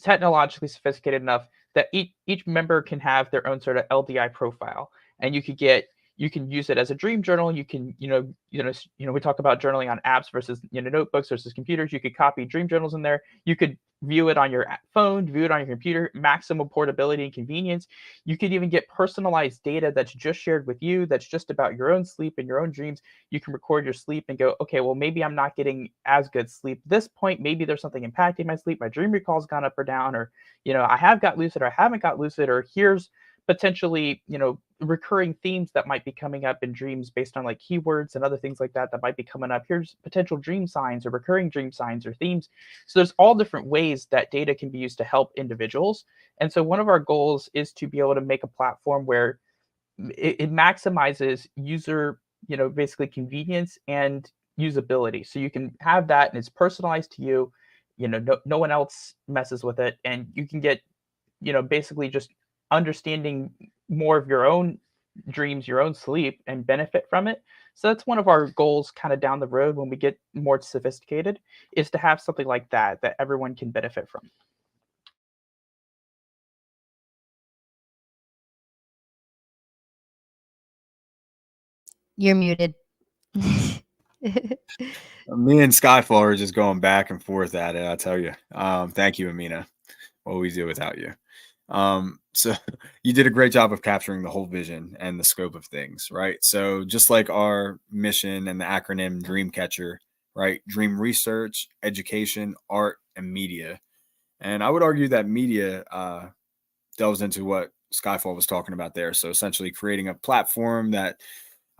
technologically sophisticated enough that each member can have their own sort of LDI profile, and you can use it as a dream journal. You can we talk about journaling on apps versus notebooks versus computers. You could copy dream journals in there. You could view it on your phone, view it on your computer, maximum portability and convenience. You could even get personalized data that's just shared with you, that's just about your own sleep and your own dreams. You can record your sleep and go, okay, well, maybe I'm not getting as good sleep at this point. Maybe there's something impacting my sleep. My dream recall's gone up or down, or, I have got lucid or I haven't got lucid, or here's potentially, recurring themes that might be coming up in dreams based on like keywords and other things like that might be coming up. Here's potential dream signs or recurring dream signs or themes. So there's all different ways that data can be used to help individuals. And so one of our goals is to be able to make a platform where it maximizes user, basically convenience and usability. So you can have that and it's personalized to you. No one else messes with it, and you can get, basically just understanding more of your own dreams, your own sleep, and benefit from it. So that's one of our goals kind of down the road when we get more sophisticated, is to have something like that everyone can benefit from. You're muted. Me and Skyfall are just going back and forth at it, I tell you. Thank you, Amina. What we do without you. So you did a great job of capturing the whole vision and the scope of things, right? So just like our mission and the acronym Dreamcatcher, right? Dream research, education, art, and media. And I would argue that media delves into what Skyfall was talking about there. So essentially creating a platform that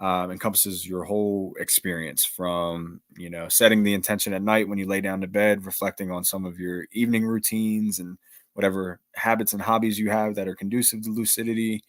encompasses your whole experience, from setting the intention at night when you lay down to bed, reflecting on some of your evening routines and whatever habits and hobbies you have that are conducive to lucidity,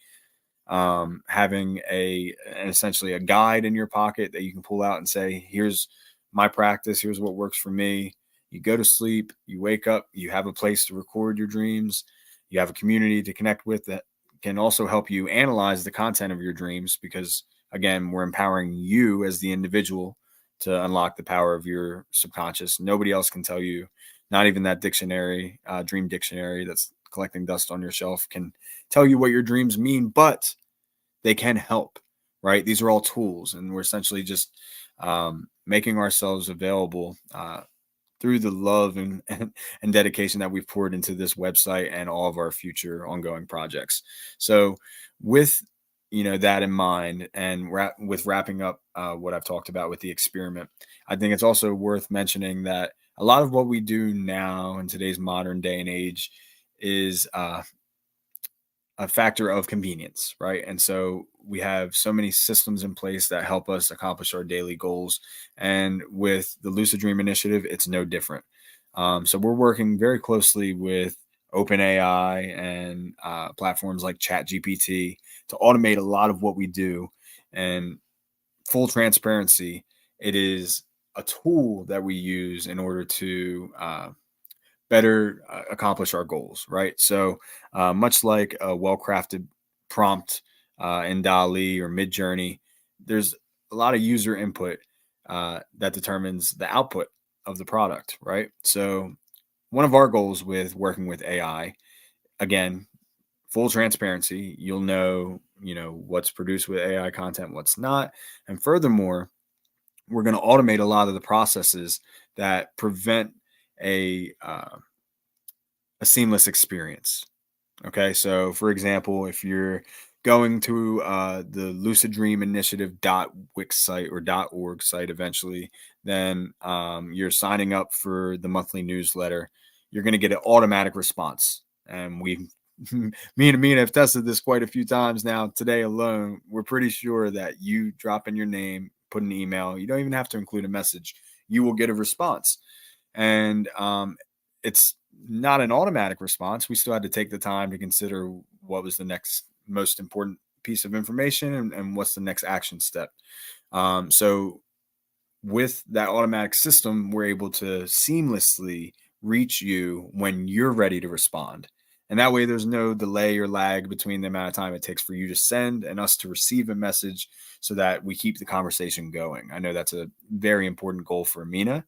having essentially a guide in your pocket that you can pull out and say, here's my practice, here's what works for me. You go to sleep, you wake up, you have a place to record your dreams, you have a community to connect with that can also help you analyze the content of your dreams, because again, we're empowering you as the individual to unlock the power of your subconscious. Nobody else can tell you, not even that dictionary, dream dictionary that's collecting dust on your shelf, can tell you what your dreams mean, but they can help, right? These are all tools, and we're essentially just making ourselves available through the love and dedication that we've poured into this website and all of our future ongoing projects. So with that in mind, and with wrapping up what I've talked about with the experiment, I think it's also worth mentioning that a lot of what we do now in today's modern day and age is a factor of convenience, right? And so we have so many systems in place that help us accomplish our daily goals. And with the Lucid Dream Initiative, it's no different. So we're working very closely with OpenAI and platforms like ChatGPT to automate a lot of what we do. And full transparency, it is a tool that we use in order to better accomplish our goals, right? So much like a well-crafted prompt in DALL-E or Midjourney, there's a lot of user input that determines the output of the product, right? So one of our goals with working with AI, again, full transparency, you'll know, what's produced with AI content, what's not. And furthermore, we're going to automate a lot of the processes that prevent a seamless experience. Okay, so for example, if you're going to the Lucid Dream Initiative .wix site or .org site eventually, then you're signing up for the monthly newsletter. You're going to get an automatic response, and me and Amina have tested this quite a few times now. Today alone, we're pretty sure that you drop in your name, put an email. You don't even have to include a message. You will get a response, and it's not an automatic response. We still had to take the time to consider what was the next most important piece of information and what's the next action step. So with that automatic system, we're able to seamlessly reach you when you're ready to respond. And that way there's no delay or lag between the amount of time it takes for you to send and us to receive a message, so that we keep the conversation going. I know that's a very important goal for Amina.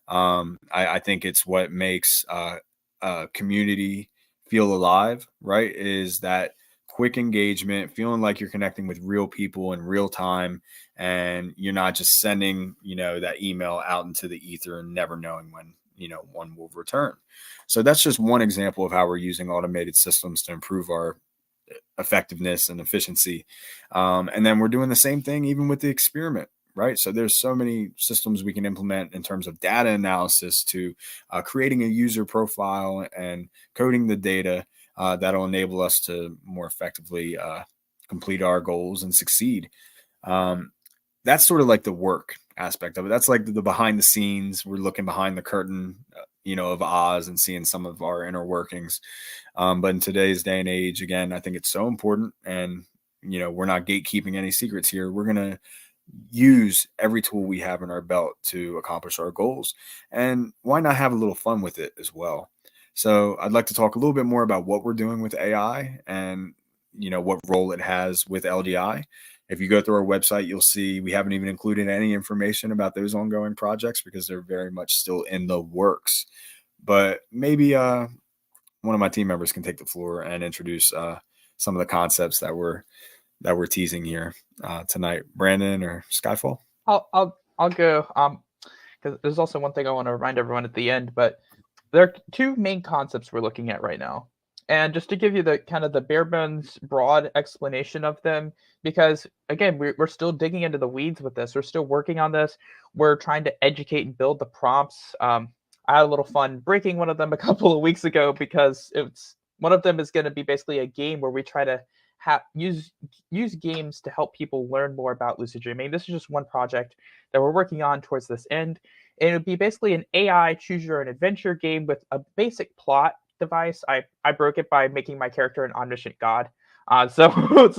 I think it's what makes a community feel alive, right? Is that quick engagement, feeling like you're connecting with real people in real time, and you're not just sending, that email out into the ether and never knowing when, one will return. So that's just one example of how we're using automated systems to improve our effectiveness and efficiency. And then we're doing the same thing even with the experiment, right? So there's so many systems we can implement in terms of data analysis to creating a user profile and coding the data that'll enable us to more effectively complete our goals and succeed. That's sort of like the work aspect of it. That's like the behind the scenes. We're looking behind the curtain, of Oz and seeing some of our inner workings. But in today's day and age, again, I think it's so important. And, we're not gatekeeping any secrets here. We're going to use every tool we have in our belt to accomplish our goals. And why not have a little fun with it as well? So I'd like to talk a little bit more about what we're doing with AI and, what role it has with LDI. If you go through our website, you'll see we haven't even included any information about those ongoing projects because they're very much still in the works. But maybe one of my team members can take the floor and introduce some of the concepts that we're teasing here tonight. Brandon or Skyfall? I'll go. Because there's also one thing I want to remind everyone at the end, but there are two main concepts we're looking at right now. And just to give you the kind of the bare bones broad explanation of them, because again, we're still digging into the weeds with this. We're still working on this. We're trying to educate and build the prompts. I had a little fun breaking one of them a couple of weeks ago, because one of them is going to be basically a game where we try to use games to help people learn more about lucid dreaming. This is just one project that we're working on towards this end. And it would be basically an AI choose your own adventure game with a basic plot device. I broke it by making my character an omniscient god. So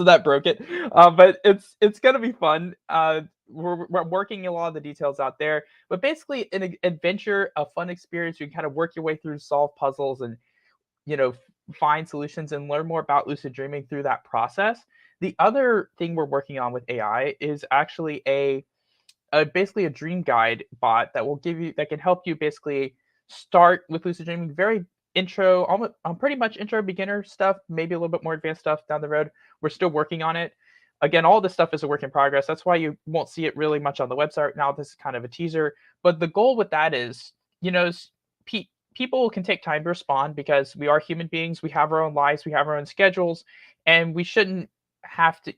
that broke it. But it's gonna be fun. We're working a lot of the details out there. But basically an adventure, a fun experience. You can kind of work your way through, solve puzzles, and find solutions and learn more about lucid dreaming through that process. The other thing we're working on with AI is actually basically a dream guide bot that can help you basically start with lucid dreaming, very intro, almost pretty much intro beginner stuff, maybe a little bit more advanced stuff down the road. We're still working on it. Again, all this stuff is a work in progress. That's why you won't see it really much on the website right now. This is kind of a teaser, but the goal with that is, people can take time to respond, because we are human beings. We have our own lives, we have our own schedules, and we shouldn't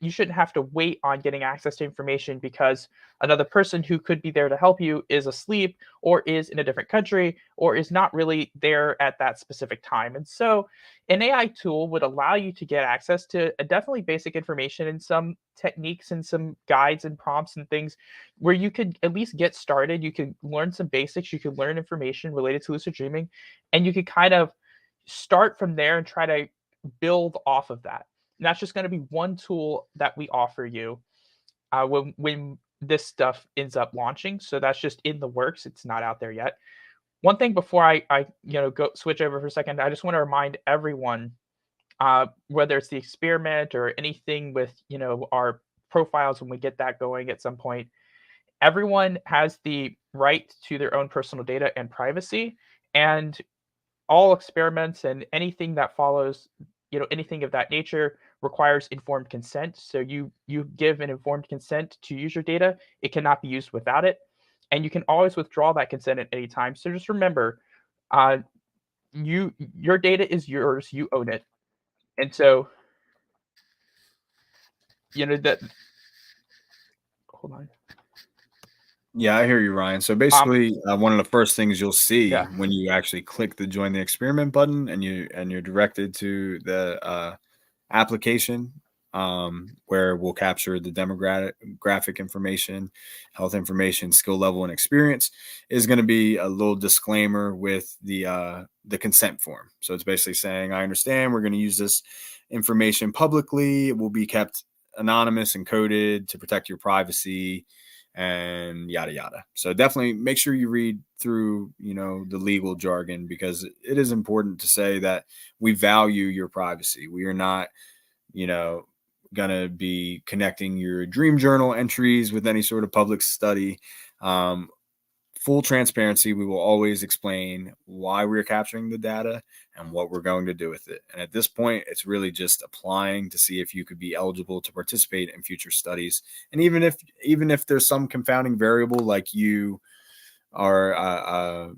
shouldn't have to wait on getting access to information because another person who could be there to help you is asleep or is in a different country or is not really there at that specific time. And so an AI tool would allow you to get access to definitely basic information and some techniques and some guides and prompts and things where you could at least get started. You could learn some basics, you could learn information related to lucid dreaming, and you could kind of start from there and try to build off of that. And that's just going to be one tool that we offer you when this stuff ends up launching. So that's just in the works. It's not out there yet. One thing before I go switch over for a second, I just want to remind everyone, whether it's the experiment or anything with our profiles when we get that going at some point, everyone has the right to their own personal data and privacy, and all experiments and anything that follows, anything of that nature requires informed consent. So you give an informed consent to use your data. It cannot be used without it. And you can always withdraw that consent at any time. So just remember, your data is yours, you own it. And so, that hold on. Yeah, I hear you, Ryan. So basically, one of the first things you'll see when you actually click the join the experiment button and you're directed to the application where we'll capture the demographic information, health information, skill level, and experience, is going to be a little disclaimer with the consent form. So it's basically saying, I understand we're going to use this information publicly. It will be kept anonymous and coded to protect your privacy and yada yada. So definitely make sure you read through the legal jargon, because it is important to say that we value your privacy. We are not gonna be connecting your dream journal entries with any sort of public study. Full transparency, we will always explain why we're capturing the data and what we're going to do with it. And at this point, it's really just applying to see if you could be eligible to participate in future studies. And even if there's some confounding variable, like you are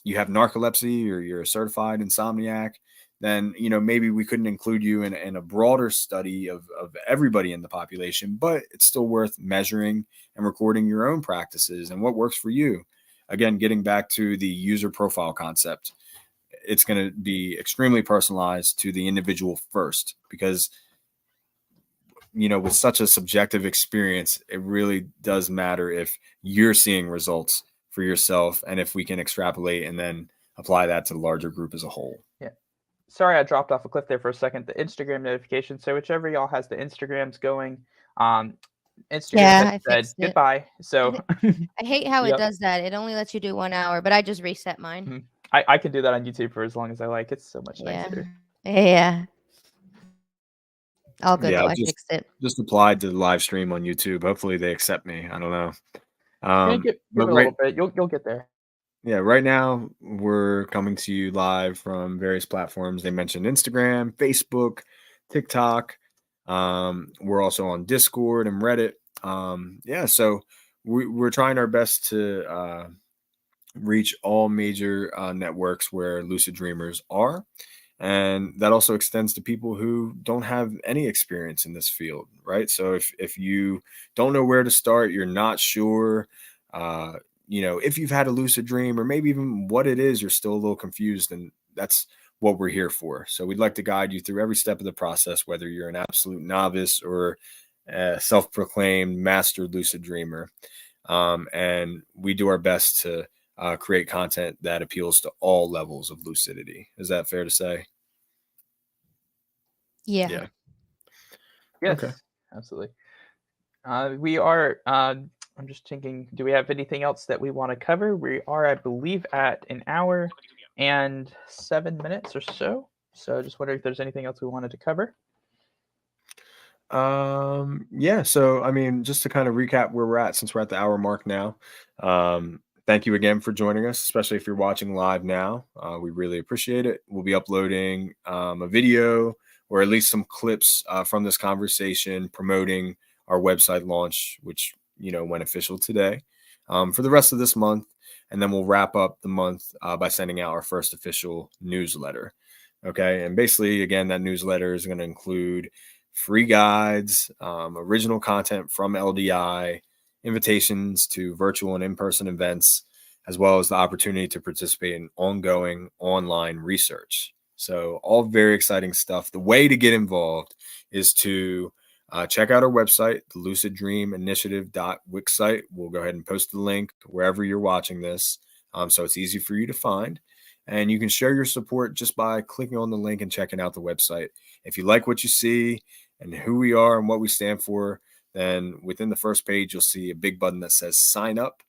you have narcolepsy or you're a certified insomniac, then maybe we couldn't include you in a broader study of everybody in the population. But it's still worth measuring and recording your own practices and what works for you. Again, getting back to the user profile concept, it's going to be extremely personalized to the individual first, because with such a subjective experience, it really does matter if you're seeing results for yourself and if we can extrapolate and then apply that to the larger group as a whole. Yeah. Sorry, I dropped off a cliff there for a second. The Instagram notification. So whichever y'all has the Instagrams going, Instagram has said goodbye. So I hate how it does that. It only lets you do 1 hour, but I just reset mine. Mm-hmm. I can do that on YouTube for as long as I like. It's so much nicer. Yeah. All good. I fixed it. Just applied to the live stream on YouTube. Hopefully they accept me. I don't know. Give it a little bit. You'll get there. Yeah, right now we're coming to you live from various platforms. They mentioned Instagram, Facebook, TikTok. We're also on Discord and Reddit. So we're trying our best to reach all major networks where lucid dreamers are. And that also extends to people who don't have any experience in this field, right? So if you don't know where to start, you're not sure, if you've had a lucid dream or maybe even what it is, you're still a little confused, and that's what we're here for. So we'd like to guide you through every step of the process, whether you're an absolute novice or a self-proclaimed master lucid dreamer. And we do our best to create content that appeals to all levels of lucidity. Is that fair to say? Yeah. Yes, okay. Absolutely. We are, I'm just thinking, do we have anything else that we want to cover? We are, I believe, at 1 hour and 7 minutes or so. So just wondering if there's anything else we wanted to cover. So I mean, just to kind of recap where we're at, since we're at the hour mark now, thank you again for joining us, especially if you're watching live now. We really appreciate it. We'll be uploading a video or at least some clips from this conversation promoting our website launch, which went official today, for the rest of this month. And then we'll wrap up the month by sending out our first official newsletter. Okay. And basically, again, that newsletter is going to include free guides, original content from LDI, invitations to virtual and in-person events, as well as the opportunity to participate in ongoing online research. So all very exciting stuff. The way to get involved is to check out our website, the Lucid Dream Initiative.wix site. We'll go ahead and post the link wherever you're watching this, so it's easy for you to find. And you can share your support just by clicking on the link and checking out the website. If you like what you see and who we are and what we stand for, then within the first page, you'll see a big button that says sign up.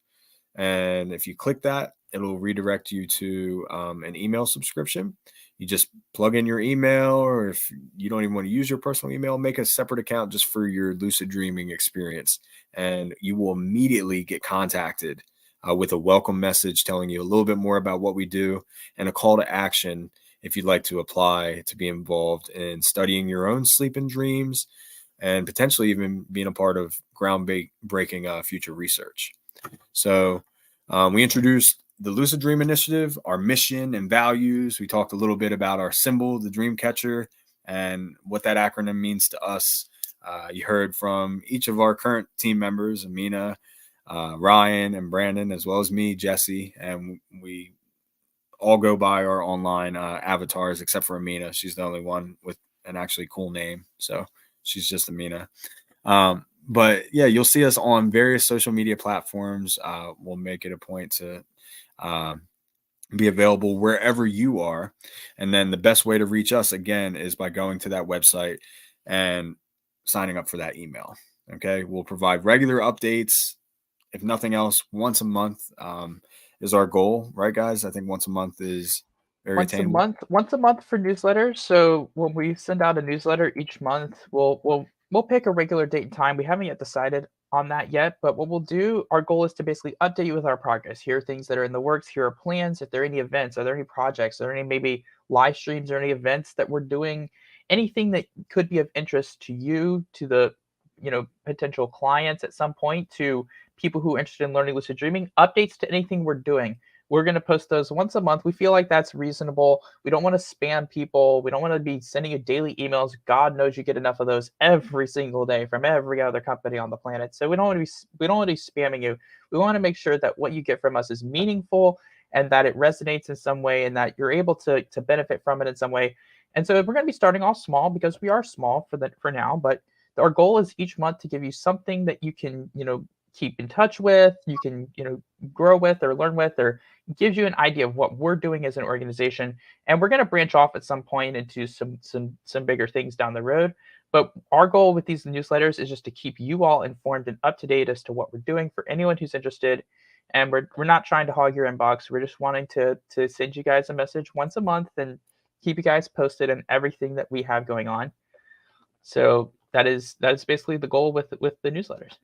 And if you click that, it'll redirect you to an email subscription. You just plug in your email, or if you don't even want to use your personal email, make a separate account just for your lucid dreaming experience. And you will immediately get contacted with a welcome message telling you a little bit more about what we do and a call to action if you'd like to apply to be involved in studying your own sleep and dreams and potentially even being a part of groundbreaking future research. So we introduced the Lucid Dream Initiative, our mission and values. We talked a little bit about our symbol, the dream catcher, and what that acronym means to us. You heard from each of our current team members, Amina, Ryan, and Brandon, as well as me, Jesse, and we all go by our online avatars except for Amina. She's the only one with an actually cool name, so she's just Amina. But yeah, you'll see us on various social media platforms. We'll make it a point to be available wherever you are. And then the best way to reach us, again, is by going to that website and signing up for that email. Okay. We'll provide regular updates. If nothing else, once a month is our goal, right, guys? I think once a month is very attainable. Once a month for newsletters. So when we send out a newsletter each month, we'll pick a regular date and time. We haven't yet decided on that yet, but what we'll do, our goal is to basically update you with our progress. Here are things that are in the works. Here are plans. If there are any events, are there any projects, are there any maybe live streams or any events that we're doing, anything that could be of interest to you, to the potential clients at some point, to people who are interested in learning lucid dreaming, updates to anything we're doing. We're going to post those once a month. We feel like that's reasonable. We don't want to spam people. We don't want to be sending you daily emails. God knows you get enough of those every single day from every other company on the planet. So we don't want to be spamming you. We want to make sure that what you get from us is meaningful and that it resonates in some way and that you're able to benefit from it in some way. And so we're going to be starting off small because we are small for now, but our goal is each month to give you something that you can, keep in touch with, you can, grow with or learn with, or gives you an idea of what we're doing as an organization. And we're going to branch off at some point into some bigger things down the road. But our goal with these newsletters is just to keep you all informed and up to date as to what we're doing for anyone who's interested. And we're not trying to hog your inbox. We're just wanting to send you guys a message once a month and keep you guys posted on everything that we have going on. So that is basically the goal with the newsletters.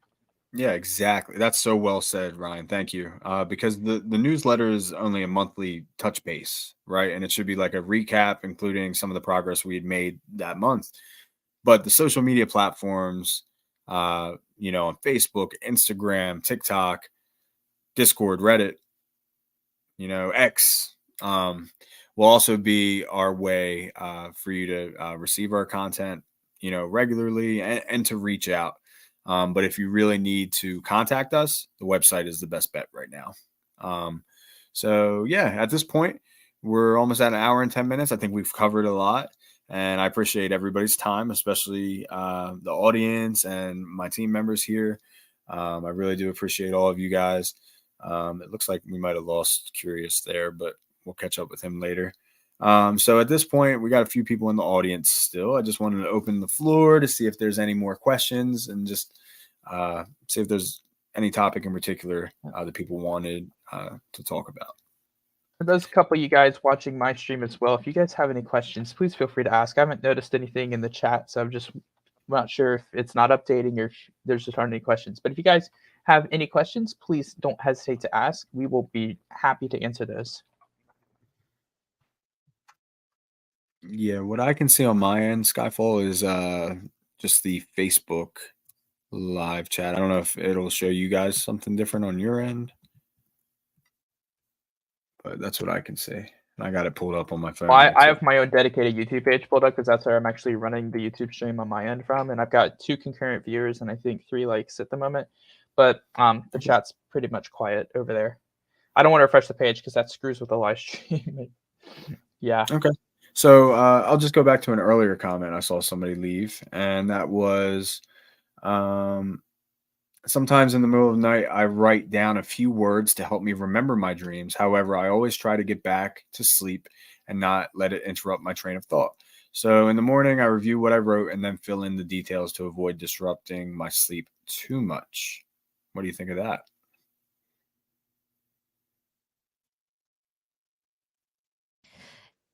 Yeah, exactly. That's so well said, Ryan. Thank you. Because the newsletter is only a monthly touch base, right? And it should be like a recap, including some of the progress we had made that month. But the social media platforms, on Facebook, Instagram, TikTok, Discord, Reddit, X, will also be our way for you to receive our content, regularly and to reach out. But if you really need to contact us, the website is the best bet right now. So yeah, at this point, we're almost at an hour and 10 minutes. I think we've covered a lot, and I appreciate everybody's time, especially the audience and my team members here. I really do appreciate all of you guys. It looks like we might have lost Curious there, but we'll catch up with him later. So at this point, we got a few people in the audience still. I just wanted to open the floor to see if there's any more questions and just see if there's any topic in particular that people wanted to talk about. For those couple of you guys watching my stream as well, if you guys have any questions, please feel free to ask. I haven't noticed anything in the chat, so I'm just not sure if it's not updating or if there's just aren't any questions. But if you guys have any questions, please don't hesitate to ask. We will be happy to answer those. Yeah, what I can see on my end, Skyfall, is just the Facebook live chat. I don't know if it'll show you guys something different on your end, but that's what I can see. I got it pulled up on my phone. Well, here, I too. have my own dedicated YouTube page pulled up because that's where I'm actually running the YouTube stream on my end from, and I've got 2 concurrent viewers and I think 3 likes at the moment. But the chat's pretty much quiet over there. I don't want to refresh the page because that screws with the live stream. Yeah. Okay. So I'll just go back to an earlier comment. I saw somebody leave, and that was sometimes in the middle of the night, I write down a few words to help me remember my dreams. However, I always try to get back to sleep and not let it interrupt my train of thought. So in the morning, I review what I wrote and then fill in the details to avoid disrupting my sleep too much. What do you think of that?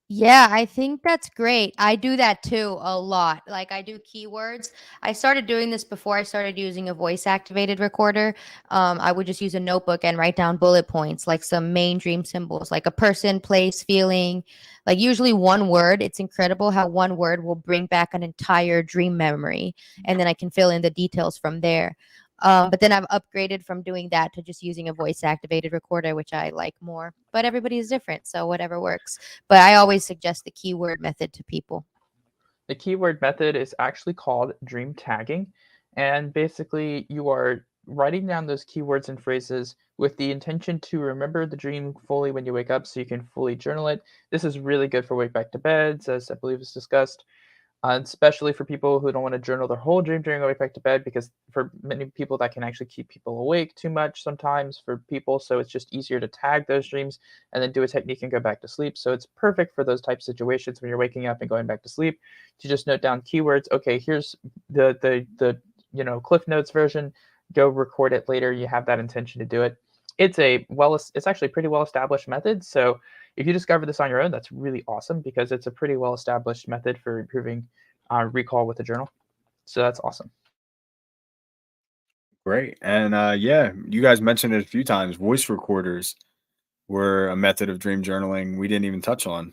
Yeah, I think that's great. I do that too a lot. Like I do keywords. I started doing this before I started using a voice activated recorder. I would just use a notebook and write down bullet points, like some main dream symbols, like a person, place, feeling, like usually one word. It's incredible how one word will bring back an entire dream memory. And then I can fill in the details from there. But then I've upgraded from doing that to just using a voice activated recorder, which I like more. But everybody is different, so whatever works. But I always suggest the keyword method to people. The keyword method is actually called dream tagging. And basically, you are writing down those keywords and phrases with the intention to remember the dream fully when you wake up so you can fully journal it. This is really good for wake back to beds, as I believe is discussed. Especially for people who don't want to journal their whole dream during a way back to bed, because for many people that can actually keep people awake too much sometimes for people. So it's just easier to tag those dreams and then do a technique and go back to sleep. So it's perfect for those types of situations when you're waking up and going back to sleep to just note down keywords. Okay, here's the Cliff Notes version. Go record it later. You have that intention to do it. It's actually a pretty well established method. So if you discover this on your own, that's really awesome because it's a pretty well established method for improving recall with a journal. So that's awesome. Great. And yeah, you guys mentioned it a few times. Voice recorders were a method of dream journaling we didn't even touch on.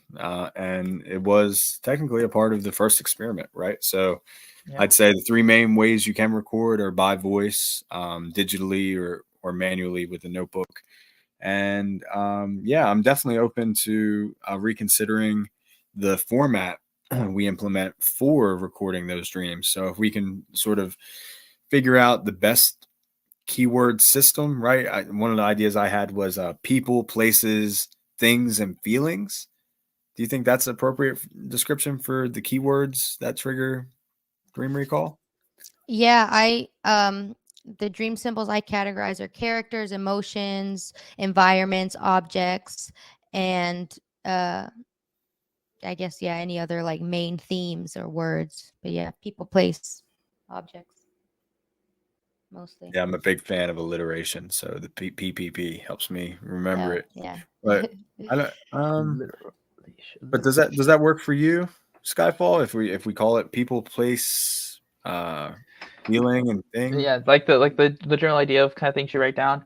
And it was technically a part of the first experiment, right? So Yeah. I'd say the 3 main ways you can record are by voice, digitally, or manually with a notebook. And yeah, I'm definitely open to reconsidering the format we implement for recording those dreams. So if we can sort of figure out the best keyword system, right? One of the ideas I had was people, places, things, and feelings. Do you think that's appropriate description for the keywords that trigger dream recall? Yeah, I the dream symbols I categorize are characters, emotions, environments, objects, and uh I guess yeah, any other like main themes or words. But yeah, people, place, objects mostly. Yeah, I'm a big fan of alliteration, so the PPP helps me remember Oh, it. yeah. But I don't. But does Literal. that work for you, Skyfall? If we call it people, place, feeling, and thing. Yeah, like the general idea of kind of things you write down.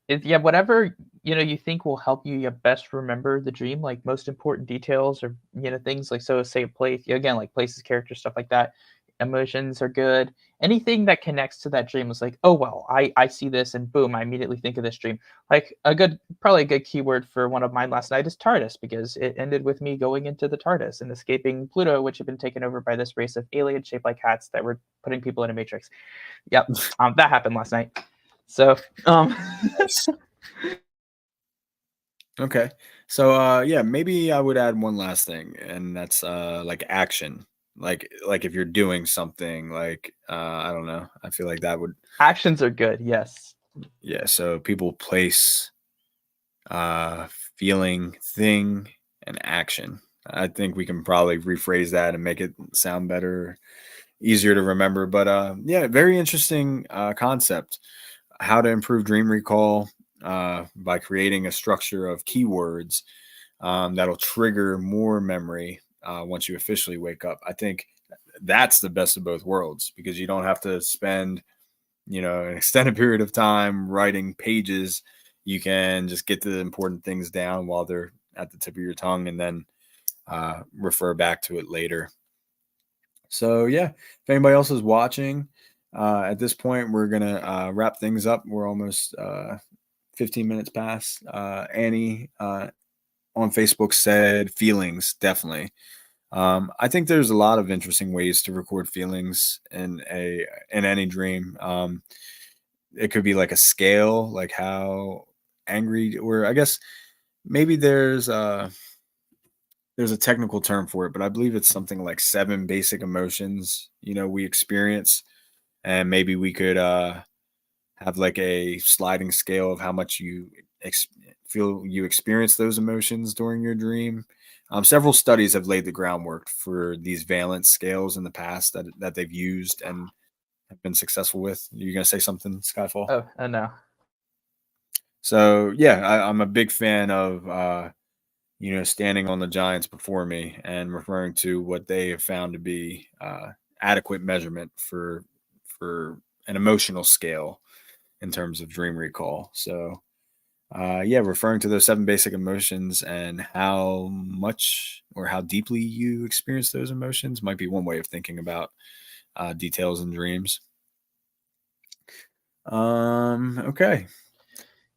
Yeah, whatever you think will help you best remember the dream, like most important details or things like, so say place again, like places, characters, stuff like that. Emotions are good. Anything that connects to that dream is like, oh well, I see this and boom, I immediately think of this dream. Like probably a good keyword for one of mine last night is TARDIS, because it ended with me going into the TARDIS and escaping Pluto, which had been taken over by this race of aliens shaped like hats that were putting people in a matrix. Yep, that happened last night. So Nice. Okay. So yeah, maybe I would add one last thing, and that's like action. Like if you're doing something, like I don't know. I feel like that would, actions are good. Yes. yeah, so people, place, uh feeling, thing, and action. I think we can probably rephrase that and make it sound better, easier to remember. But yeah, very interesting concept. How to improve dream recall by creating a structure of keywords that'll trigger more memory once you officially wake up. I think that's the best of both worlds, because you don't have to spend an extended period of time writing pages. You can just get the important things down while they're at the tip of your tongue, and then refer back to it later. So yeah, if anybody else is watching, at this point, we're gonna wrap things up. We're almost 15 minutes past. Annie, on Facebook said feelings, definitely. I think there's a lot of interesting ways to record feelings in any dream. It could be like a scale, like how angry, or I guess maybe there's a technical term for it, but I believe it's something like 7 basic emotions, we experience, and maybe we could have like a sliding scale of how much you feel you experience those emotions during your dream. Several studies have laid the groundwork for these valence scales in the past that they've used and have been successful with. You're gonna say something, Skyfall? Oh, no. So yeah, I'm a big fan of standing on the giants before me and referring to what they have found to be adequate measurement for an emotional scale in terms of dream recall. So yeah, referring to those 7 basic emotions and how much or how deeply you experience those emotions might be one way of thinking about details in dreams. Okay.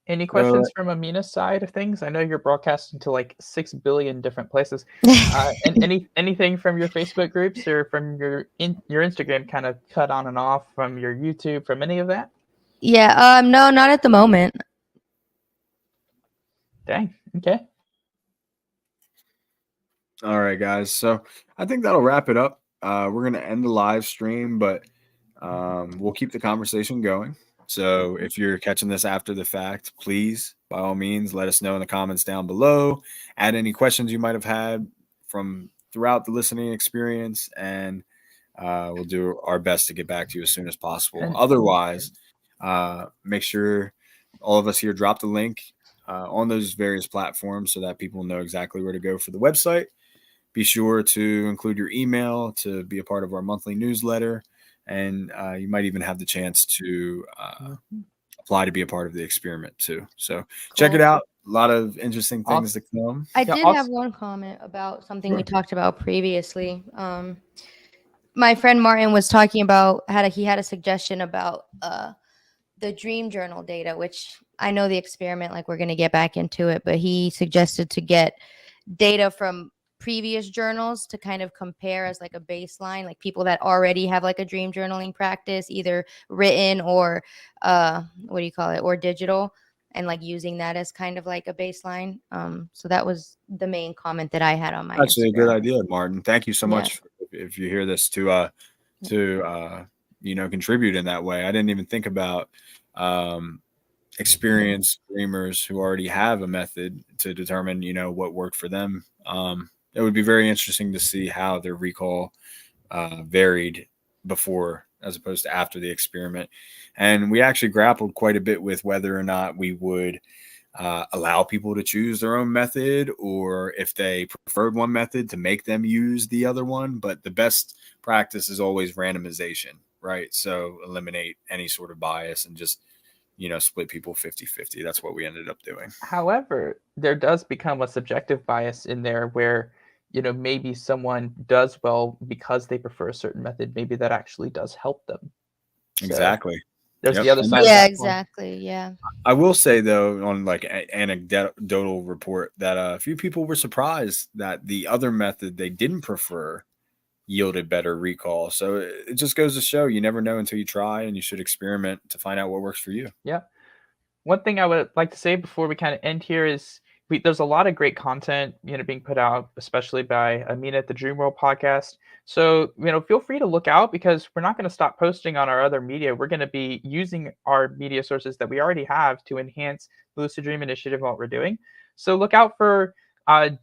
Any So, questions from Amina's side of things? I know you're broadcasting to like 6 billion different places. And anything from your Facebook groups or from your Instagram kind of cut on and off, from your YouTube, from any of that? Yeah, no, not at the moment. Dang. Okay. all right, guys. So I think that'll wrap it up. We're gonna end the live stream, but we'll keep the conversation going. So if you're catching this after the fact, please, by all means, let us know in the comments down below. Add any questions you might have had from throughout the listening experience, and we'll do our best to get back to you as soon as possible. And- Otherwise, make sure all of us here drop the link on those various platforms so that people know exactly where to go for the website. Be sure to include your email to be a part of our monthly newsletter, and you might even have the chance to apply to be a part of the experiment too. So check it Cool. out. A lot of interesting things to come. I Yeah, did have one comment about something we talked about previously. My friend Martin was talking about he had a suggestion about the dream journal data, which I know the experiment, like we're going to get back into it, but he suggested to get data from previous journals to kind of compare as like a baseline, like people that already have like a dream journaling practice, either written or what do you call it, or digital, and like using that as kind of like a baseline. So that was the main comment that I had on my Actually, a good Instagram. idea, Martin. Thank you so Yeah. much if you hear this to contribute in that way. I didn't even think about experienced dreamers who already have a method to determine what worked for them. It would be very interesting to see how their recall varied before as opposed to after the experiment. And we actually grappled quite a bit with whether or not we would allow people to choose their own method, or if they preferred one method to make them use the other one. But the best practice is always randomization, right? So eliminate any sort of bias and just split people 50-50. That's what we ended up doing. However, there does become a subjective bias in there where, maybe someone does well because they prefer a certain method. Maybe that actually does help them. So Exactly. there's Yep. the other And side of Yeah, that coin. exactly. Yeah. I will say though, on like anecdotal report, that a few people were surprised that the other method they didn't prefer yielded better recall. So it just goes to show you never know until you try, and you should experiment to find out what works for you. Yeah. One thing I would like to say before we kind of end here is there's a lot of great content, being put out, especially by Amina at the Dream World podcast. So, feel free to look out, because we're not going to stop posting on our other media. We're going to be using our media sources that we already have to enhance the Lucid Dream Initiative and what we're doing. So look out for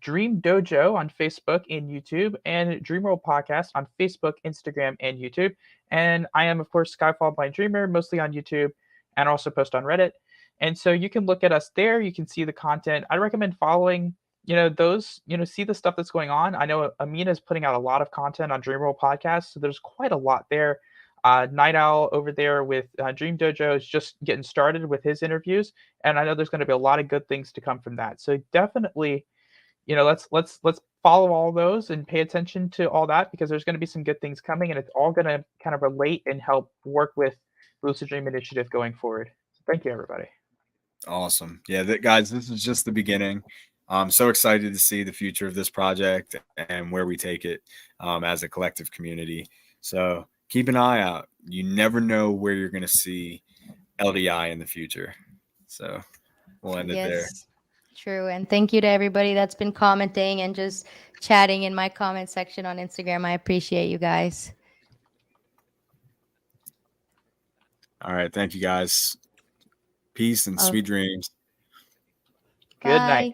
Dream Dojo on Facebook and YouTube, and Dream World Podcast on Facebook, Instagram, and YouTube. And I am, of course, Skyfall by Dreamer, mostly on YouTube, and also post on Reddit. And so you can look at us there. You can see the content. I recommend following, those, see the stuff that's going on. I know Amina is putting out a lot of content on Dream World Podcast, so there's quite a lot there. Night Owl over there with Dream Dojo is just getting started with his interviews, and I know there's going to be a lot of good things to come from that. So definitely, let's follow all those and pay attention to all that, because there's going to be some good things coming, and it's all going to kind of relate and help work with Lucid Dream Initiative going forward. So thank you, everybody. Awesome. Yeah, guys, this is just the beginning. I'm so excited to see the future of this project and where we take it as a collective community. So keep an eye out. You never know where you're going to see LDI in the future. So we'll end it there. Yes, true. And thank you to everybody that's been commenting and just chatting in my comment section on Instagram. I appreciate you guys. All right. Thank you guys. Peace and Oh. sweet dreams. Good Bye. night.